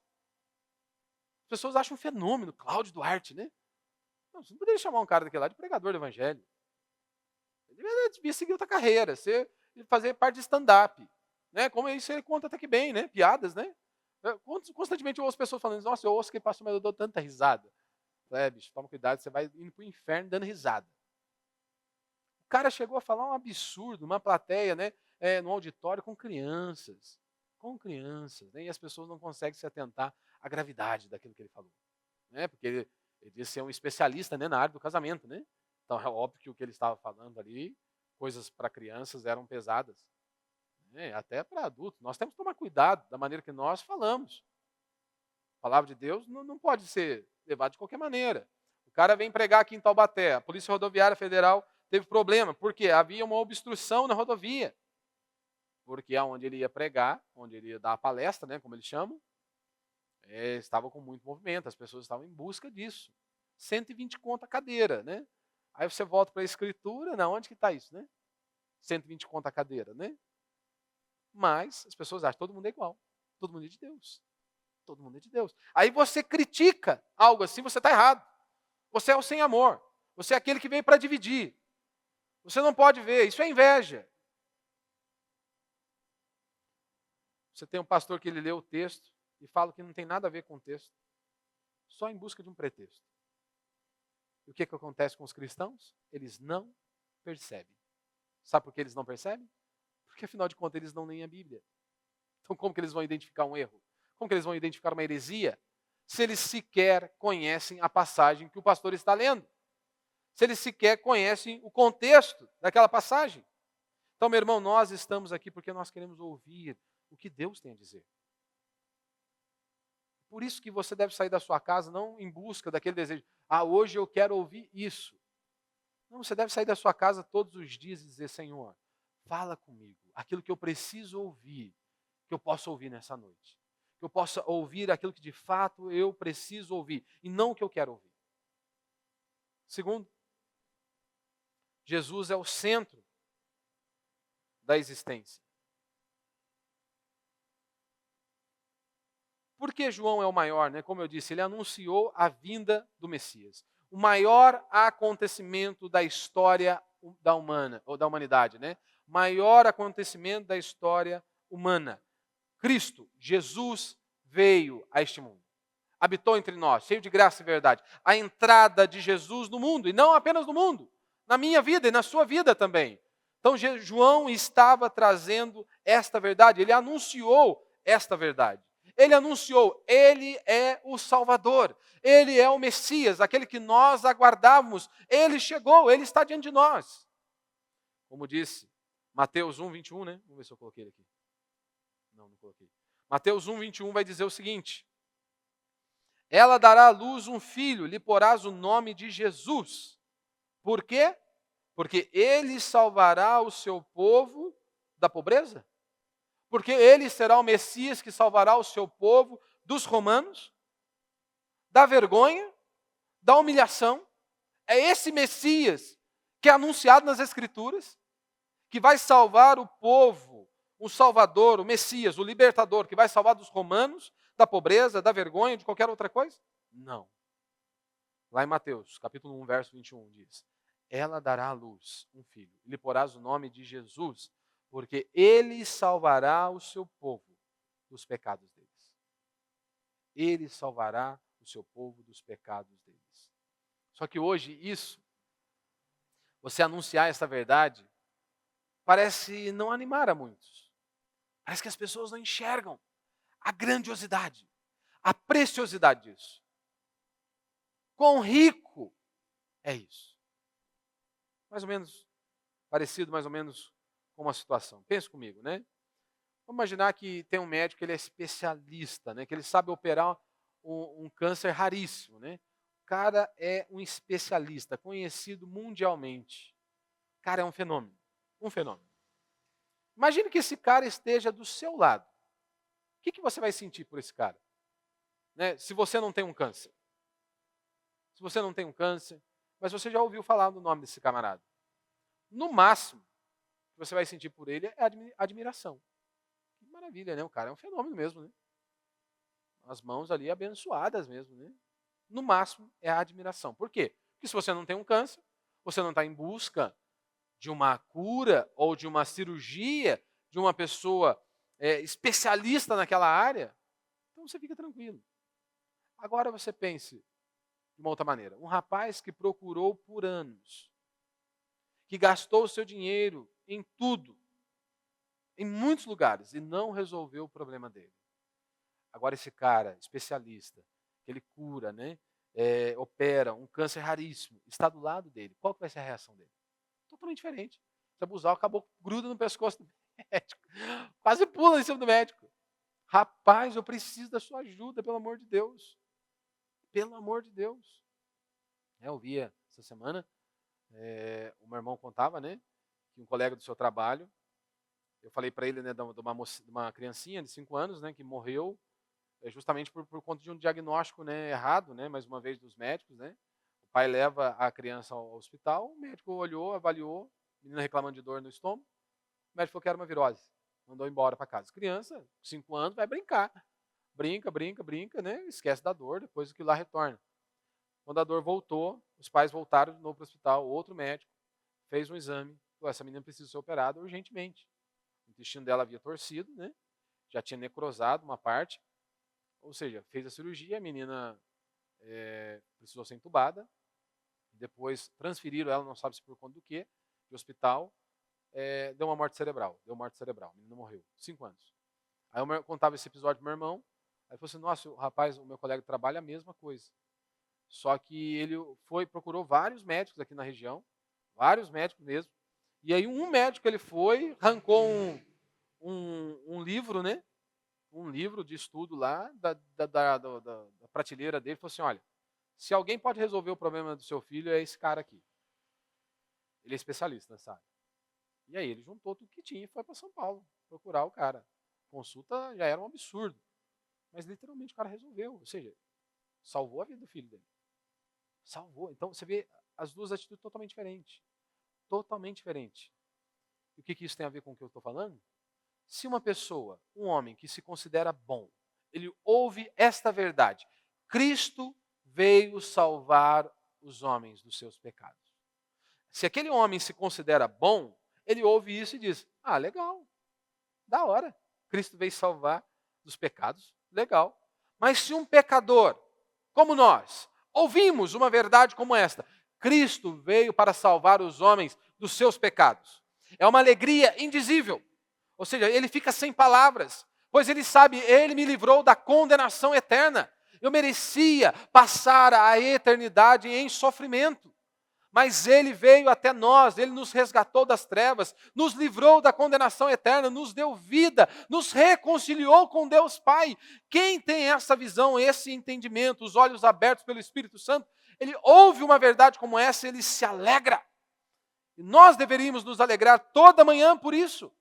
As pessoas acham um fenômeno, Cláudio Duarte, né? Não, você não poderia chamar um cara daquele lá de pregador do evangelho. Ele devia seguir outra carreira, fazer parte de stand-up. Né? Como isso ele conta até que bem, né? Piadas, né? Constantemente eu ouço pessoas falando, nossa, eu ouço que pastor, mas eu dou tanta risada. Bicho, toma cuidado, você vai indo para o inferno dando risada. O cara chegou a falar um absurdo, uma plateia, né? No auditório com crianças. Com crianças, né? E as pessoas não conseguem se atentar à gravidade daquilo que ele falou. Né? Porque ele disse ser um especialista, né, na área do casamento, né? Então é óbvio que o que ele estava falando ali, coisas para crianças eram pesadas. Né? Até para adultos. Nós temos que tomar cuidado da maneira que nós falamos. A palavra de Deus não pode ser levada de qualquer maneira. O cara vem pregar aqui em Taubaté, a Polícia Rodoviária Federal teve problema, porque havia uma obstrução na rodovia. Porque aonde ele ia pregar, onde ele ia dar a palestra, né, como eles chamam, estava com muito movimento, as pessoas estavam em busca disso. 120 conto a cadeira, né? Aí você volta para a escritura, não, onde que está isso, né? 120 conto a cadeira, né? Mas as pessoas acham que todo mundo é igual. Todo mundo é de Deus. Todo mundo é de Deus. Aí você critica algo assim, você está errado. Você é o sem amor. Você é aquele que veio para dividir. Você não pode ver, isso é inveja. Você tem um pastor que ele lê o texto e fala que não tem nada a ver com o texto, só em busca de um pretexto. E o que acontece com os cristãos? Eles não percebem. Sabe por que eles não percebem? Porque, afinal de contas, eles não leem a Bíblia. Então, como que eles vão identificar um erro? Como que eles vão identificar uma heresia? Se eles sequer conhecem a passagem que o pastor está lendo. Se eles sequer conhecem o contexto daquela passagem. Então, meu irmão, nós estamos aqui porque nós queremos ouvir o que Deus tem a dizer. por isso que você deve sair da sua casa não em busca daquele desejo, hoje eu quero ouvir isso. Não, você deve sair da sua casa todos os dias e dizer, Senhor, fala comigo, aquilo que eu preciso ouvir, que eu possa ouvir nessa noite. Que eu possa ouvir aquilo que de fato eu preciso ouvir, e não o que eu quero ouvir. Segundo, Jesus é o centro da existência. Por que João é o maior? Né? Como eu disse, ele anunciou a vinda do Messias. O maior acontecimento da história da humanidade. Né? Maior acontecimento da história humana. Cristo, Jesus, veio a este mundo. Habitou entre nós, cheio de graça e verdade. A entrada de Jesus no mundo, e não apenas no mundo, na minha vida e na sua vida também. Então João estava trazendo esta verdade, ele anunciou esta verdade. Ele anunciou, ele é o Salvador, ele é o Messias, aquele que nós aguardávamos. Ele chegou, ele está diante de nós. Como disse Mateus 1, 21, né? Vamos ver se eu coloquei ele aqui. Não coloquei. Mateus 1, 21 vai dizer o seguinte: ela dará à luz um filho, lhe porás o nome de Jesus. Por quê? Porque ele salvará o seu povo da pobreza. Porque ele será o Messias que salvará o seu povo dos romanos, da vergonha, da humilhação. É esse Messias que é anunciado nas Escrituras, que vai salvar o povo, o Salvador, o Messias, o Libertador, que vai salvar dos romanos, da pobreza, da vergonha, de qualquer outra coisa? Não. Lá em Mateus, capítulo 1, verso 21, diz: ela dará à luz um filho, lhe porás o nome de Jesus, porque ele salvará o seu povo dos pecados deles. Ele salvará o seu povo dos pecados deles. Só que hoje você anunciar essa verdade, parece não animar a muitos. Parece que as pessoas não enxergam a grandiosidade, a preciosidade disso. Quão rico é isso? Mais ou menos parecido, mais ou menos com uma situação. Pense comigo, né? Vamos imaginar que tem um médico que ele é especialista, né? Que ele sabe operar um câncer raríssimo, né? O cara é um especialista, conhecido mundialmente. O cara é um fenômeno, um fenômeno. Imagine que esse cara esteja do seu lado. O que você vai sentir por esse cara? Né? Se você não tem um câncer. Se você não tem um câncer, mas você já ouviu falar do nome desse camarada. No máximo, o que você vai sentir por ele é admiração. Que maravilha, né? O cara é um fenômeno mesmo, né? As mãos ali abençoadas mesmo, né? No máximo, é a admiração. Por quê? Porque se você não tem um câncer, você não está em busca de uma cura ou de uma cirurgia, de uma pessoa especialista naquela área, então você fica tranquilo. Agora você pense de uma outra maneira. Um rapaz que procurou por anos, que gastou o seu dinheiro em tudo, em muitos lugares, e não resolveu o problema dele. Agora esse cara, especialista, que ele cura, né, opera um câncer raríssimo, está do lado dele. Qual que vai ser a reação dele? Totalmente diferente. Se abusar, acabou, gruda no pescoço do médico. Quase pula em cima do médico. Rapaz, eu preciso da sua ajuda, pelo amor de Deus. Pelo amor de Deus. Eu via essa semana, o meu irmão contava, né, que um colega do seu trabalho, eu falei para ele, né, de uma criancinha de 5 anos, né, que morreu justamente por conta de um diagnóstico, né, errado, né, mais uma vez dos médicos, né. O pai leva a criança ao hospital, o médico olhou, avaliou, a menina reclamando de dor no estômago, o médico falou que era uma virose, mandou embora para casa. Criança, 5 anos, vai brincar. Brinca, né, esquece da dor, depois que lá retorna. Quando a dor voltou, os pais voltaram de novo para o hospital, outro médico fez um exame, falou, essa menina precisa ser operada urgentemente. O intestino dela havia torcido, né? Já tinha necrosado uma parte, ou seja, fez a cirurgia, a menina precisou ser entubada, depois transferiram ela, não sabe se por conta do quê, de hospital, deu uma morte cerebral, a menina morreu, 5 anos. Aí eu contava esse episódio pro meu irmão, aí falou assim, nossa, o rapaz, o meu colega trabalha a mesma coisa. Só que ele procurou vários médicos aqui na região, vários médicos mesmo, e aí um médico ele foi, arrancou um livro, né? um livro de estudo lá da prateleira dele e falou assim, olha, se alguém pode resolver o problema do seu filho, é esse cara aqui. Ele é especialista nessa área. E aí ele juntou tudo que tinha e foi para São Paulo procurar o cara. Consulta já era um absurdo. Mas literalmente o cara resolveu. Ou seja, salvou a vida do filho dele. Salvou. Então você vê as duas atitudes totalmente diferentes. Totalmente diferentes. E o que isso tem a ver com o que eu estou falando? Se uma pessoa, um homem que se considera bom, ele ouve esta verdade: Cristo veio salvar os homens dos seus pecados. Se aquele homem se considera bom, ele ouve isso e diz, ah, legal, da hora, Cristo veio salvar dos pecados, legal. Mas se um pecador, como nós, ouvimos uma verdade como esta, Cristo veio para salvar os homens dos seus pecados, é uma alegria indizível. Ou seja, ele fica sem palavras, pois ele sabe, ele me livrou da condenação eterna. Eu merecia passar a eternidade em sofrimento. Mas ele veio até nós, ele nos resgatou das trevas, nos livrou da condenação eterna, nos deu vida, nos reconciliou com Deus Pai. Quem tem essa visão, esse entendimento, os olhos abertos pelo Espírito Santo, ele ouve uma verdade como essa, ele se alegra. E nós deveríamos nos alegrar toda manhã por isso.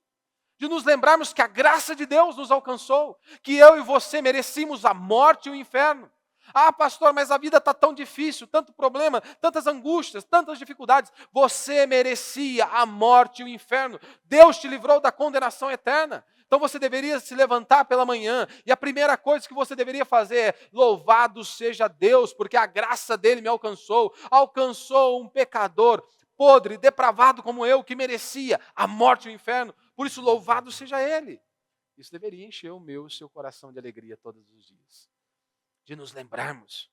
De nos lembrarmos que a graça de Deus nos alcançou, que eu e você merecíamos a morte e o inferno. Ah, pastor, mas a vida está tão difícil, tanto problema, tantas angústias, tantas dificuldades. Você merecia a morte e o inferno. Deus te livrou da condenação eterna. Então você deveria se levantar pela manhã e a primeira coisa que você deveria fazer é louvado seja Deus, porque a graça dele me alcançou. Alcançou um pecador podre, depravado como eu, que merecia a morte e o inferno. Por isso, louvado seja ele. Isso deveria encher o meu e o seu coração de alegria todos os dias. De nos lembrarmos,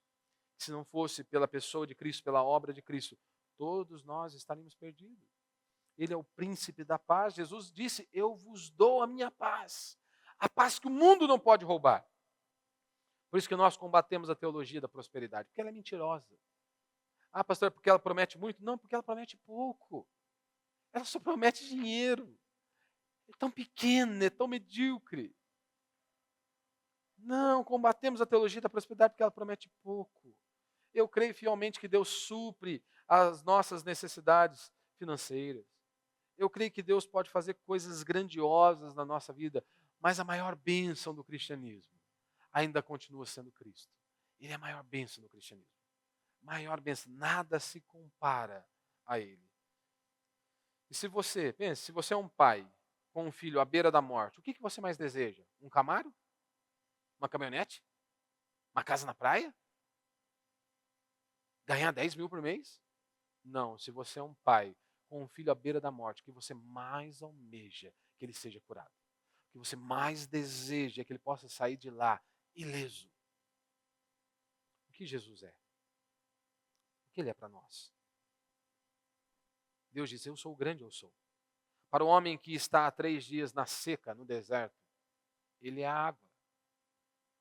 que se não fosse pela pessoa de Cristo, pela obra de Cristo, todos nós estaríamos perdidos. Ele é o príncipe da paz. Jesus disse, eu vos dou a minha paz. A paz que o mundo não pode roubar. Por isso que nós combatemos a teologia da prosperidade, porque ela é mentirosa. Ah, pastor, porque ela promete muito? Não, porque ela promete pouco. Ela só promete dinheiro. É tão pequena, é tão medíocre. Não, combatemos a teologia da prosperidade porque ela promete pouco. Eu creio fielmente que Deus supre as nossas necessidades financeiras. Eu creio que Deus pode fazer coisas grandiosas na nossa vida, mas a maior bênção do cristianismo ainda continua sendo Cristo. Ele é a maior bênção do cristianismo. Maior bênção, nada se compara a Ele. E se você, pense, se você é um pai com um filho à beira da morte, o que você mais deseja? Um Camaro? Uma caminhonete? Uma casa na praia? Ganhar 10 mil por mês? Não, se você é um pai com um filho à beira da morte, o que você mais almeja que ele seja curado. O que você mais deseja é que ele possa sair de lá ileso. O que Jesus é? O que ele é para nós? Deus diz, eu sou o grande eu sou. Para o homem que está há 3 dias na seca, no deserto, ele é a água.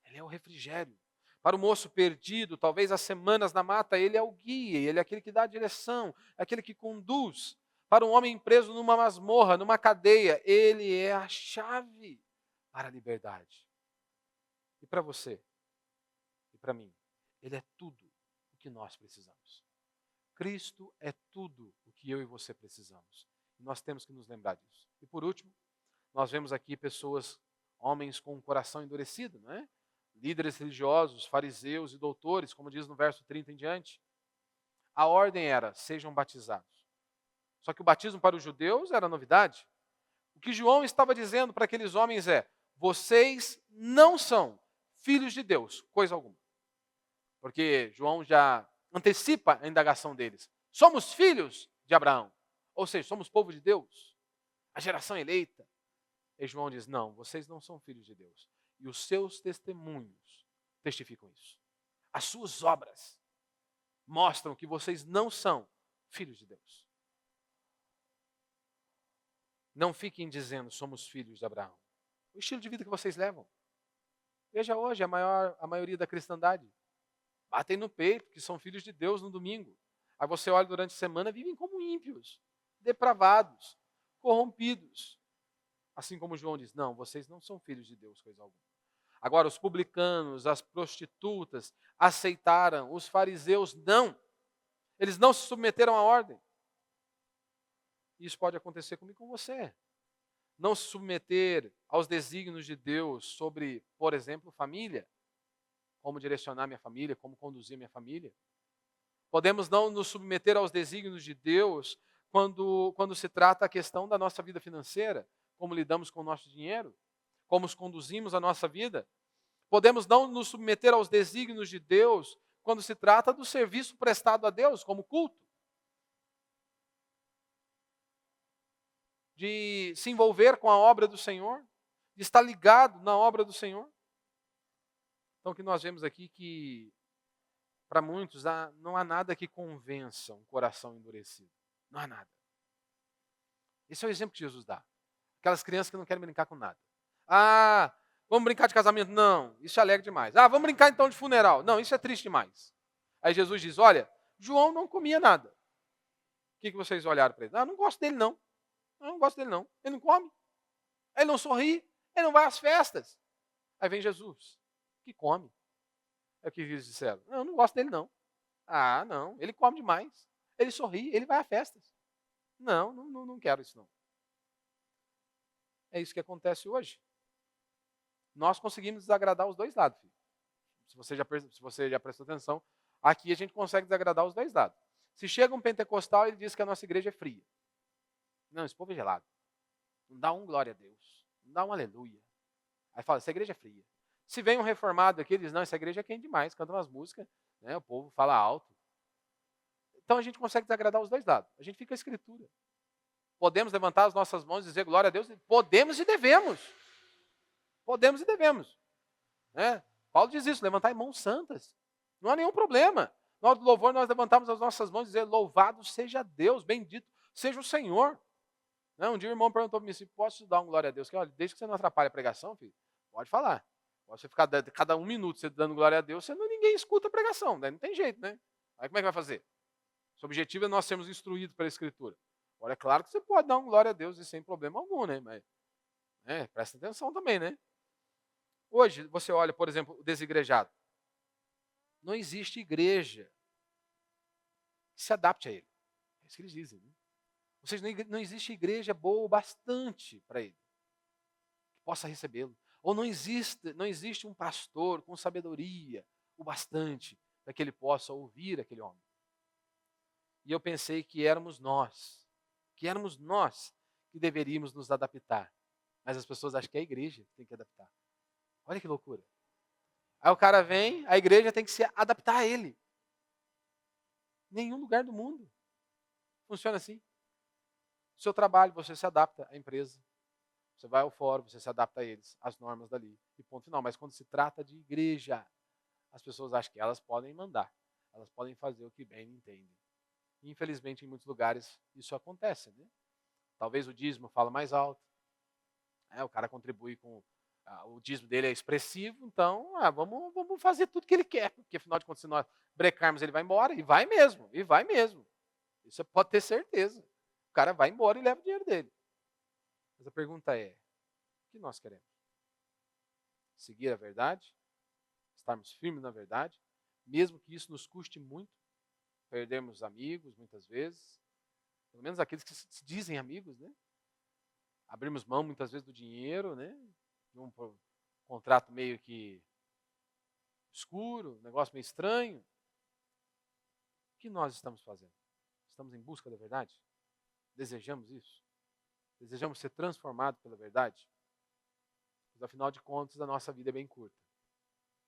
Ele é o refrigério. Para o moço perdido, talvez há semanas na mata, ele é o guia, ele é aquele que dá a direção, é aquele que conduz. Para um homem preso numa masmorra, numa cadeia, ele é a chave para a liberdade. E para você? E para mim? Ele é tudo o que nós precisamos. Cristo é tudo o que eu e você precisamos. E nós temos que nos lembrar disso. E por último, nós vemos aqui pessoas, homens com um coração endurecido, não é? Líderes religiosos, fariseus e doutores, como diz no verso 30 em diante. A ordem era, sejam batizados. Só que o batismo para os judeus era novidade. O que João estava dizendo para aqueles homens é, vocês não são filhos de Deus, coisa alguma. Porque João já antecipa a indagação deles. Somos filhos de Abraão. Ou seja, somos povo de Deus. A geração eleita. E João diz, não, vocês não são filhos de Deus. E os seus testemunhos testificam isso. As suas obras mostram que vocês não são filhos de Deus. Não fiquem dizendo, somos filhos de Abraão. O estilo de vida que vocês levam. Veja hoje a maioria da cristandade. Batem no peito que são filhos de Deus no domingo. Aí você olha durante a semana, vivem como ímpios, depravados, corrompidos. Assim como João diz, não, vocês não são filhos de Deus, coisa alguma. Agora, os publicanos, as prostitutas aceitaram, os fariseus não. Eles não se submeteram à ordem. Isso pode acontecer comigo e com você. Não se submeter aos desígnios de Deus sobre, por exemplo, família. Como direcionar minha família, como conduzir minha família. Podemos não nos submeter aos desígnios de Deus quando se trata a questão da nossa vida financeira, como lidamos com o nosso dinheiro, como conduzimos a nossa vida. Podemos não nos submeter aos desígnios de Deus quando se trata do serviço prestado a Deus, como culto. De se envolver com a obra do Senhor, de estar ligado na obra do Senhor. Então, o que nós vemos aqui que, para muitos, não há nada que convença um coração endurecido. Não há nada. Esse é o exemplo que Jesus dá. Aquelas crianças que não querem brincar com nada. Ah, vamos brincar de casamento? Não, isso é alegre demais. Ah, vamos brincar então de funeral? Não, isso é triste demais. Aí Jesus diz, olha, João não comia nada. O que vocês olharam para ele? Ah, não gosto dele não. Eu não gosto dele não. Ele não come. Ele não sorri. Ele não vai às festas. Aí vem Jesus, que come. É o que eles disseram. Não, eu não gosto dele não. Ah, não. Ele come demais. Ele sorri. Ele vai a festas. Não quero isso não. É isso que acontece hoje. Nós conseguimos desagradar os dois lados, filho. Se você já prestou atenção, aqui a gente consegue desagradar os dois lados. Se chega um pentecostal, ele diz que a nossa igreja é fria. Não, esse povo é gelado. Não dá um glória a Deus. Não dá um aleluia. Aí fala, essa igreja é fria. Se vem um reformado aqui, ele diz, não, essa igreja é quente demais, canta umas músicas, né, o povo fala alto. Então a gente consegue desagradar os dois lados. A gente fica a escritura. Podemos levantar as nossas mãos e dizer glória a Deus? Podemos e devemos. Podemos e devemos. Né? Paulo diz isso, levantar mãos santas. Não há nenhum problema. Na hora do louvor, nós levantamos as nossas mãos e dizer, louvado seja Deus, bendito seja o Senhor. Um dia o irmão perguntou para mim, se posso dar um glória a Deus? Olha, desde que você não atrapalhe a pregação, filho, pode falar. Pode você ficar cada um minuto você dando glória a Deus, ninguém escuta a pregação, né? Não tem jeito, né? Aí como é que vai fazer? O objetivo é nós sermos instruídos pela Escritura. Agora, é claro que você pode dar um glória a Deus e sem problema algum, né? Mas presta atenção também, né? Hoje, você olha, por exemplo, o desigrejado. Não existe igreja que se adapte a ele. É isso que eles dizem, né? Ou seja, não existe igreja boa o bastante para ele, que possa recebê-lo. Ou não existe um pastor com sabedoria o bastante para que ele possa ouvir aquele homem. E eu pensei que éramos nós que deveríamos nos adaptar. Mas as pessoas acham que é a igreja que tem que adaptar. Olha que loucura. Aí o cara vem, a igreja tem que se adaptar a ele. Nenhum lugar do mundo funciona assim. No seu trabalho, você se adapta à empresa. Você vai ao fórum, você se adapta a eles, às normas dali. E ponto final. Mas quando se trata de igreja, as pessoas acham que elas podem mandar. Elas podem fazer o que bem entendem. E, infelizmente, em muitos lugares, isso acontece. Né? Talvez o dízimo fala mais alto. O cara contribui com... o dízimo dele é expressivo, então vamos fazer tudo que ele quer. Porque, afinal de contas, se nós brecarmos, ele vai embora. E vai mesmo. Isso você pode ter certeza. O cara vai embora e leva o dinheiro dele. Mas a pergunta é, o que nós queremos? Seguir a verdade? Estarmos firmes na verdade? Mesmo que isso nos custe muito? Perdermos amigos, muitas vezes. Pelo menos aqueles que se dizem amigos, né? Abrimos mão, muitas vezes, do dinheiro, né? De um contrato meio que escuro, um negócio meio estranho. O que nós estamos fazendo? Estamos em busca da verdade? Desejamos isso? Desejamos ser transformados pela verdade? Mas, afinal de contas, a nossa vida é bem curta.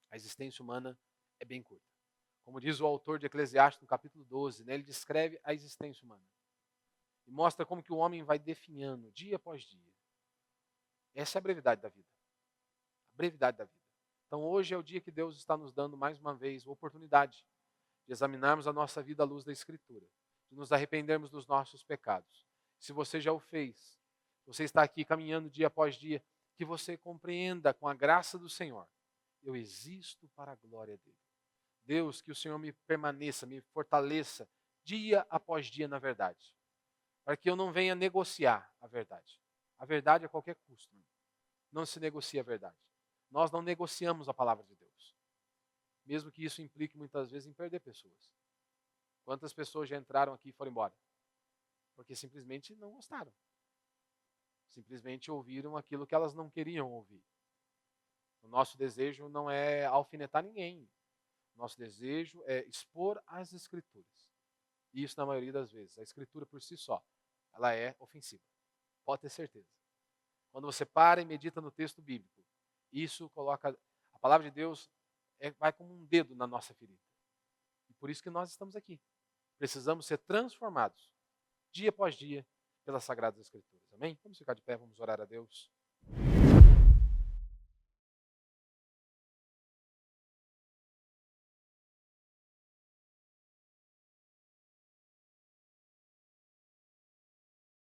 A existência humana é bem curta. Como diz o autor de Eclesiastes, no capítulo 12, né, ele descreve a existência humana. E mostra como que o homem vai definhando, dia após dia. Essa é a brevidade da vida. A brevidade da vida. Então, hoje é o dia que Deus está nos dando, mais uma vez, a oportunidade de examinarmos a nossa vida à luz da Escritura. De nos arrependermos dos nossos pecados. Se você já o fez, você está aqui caminhando dia após dia, que você compreenda com a graça do Senhor, eu existo para a glória dele. Deus, que o Senhor me permaneça, me fortaleça dia após dia na verdade. Para que eu não venha negociar a verdade. A verdade a qualquer custo. Não se negocia a verdade. Nós não negociamos a palavra de Deus. Mesmo que isso implique muitas vezes em perder pessoas. Quantas pessoas já entraram aqui e foram embora? Porque simplesmente não gostaram. Simplesmente ouviram aquilo que elas não queriam ouvir. O nosso desejo não é alfinetar ninguém. O nosso desejo é expor as Escrituras. E isso na maioria das vezes. A Escritura por si só, ela é ofensiva. Pode ter certeza. Quando você para e medita no texto bíblico, isso coloca... A palavra de Deus vai como um dedo na nossa ferida. E por isso que nós estamos aqui. Precisamos ser transformados, dia após dia, pelas Sagradas Escrituras. Amém? Vamos ficar de pé, vamos orar a Deus.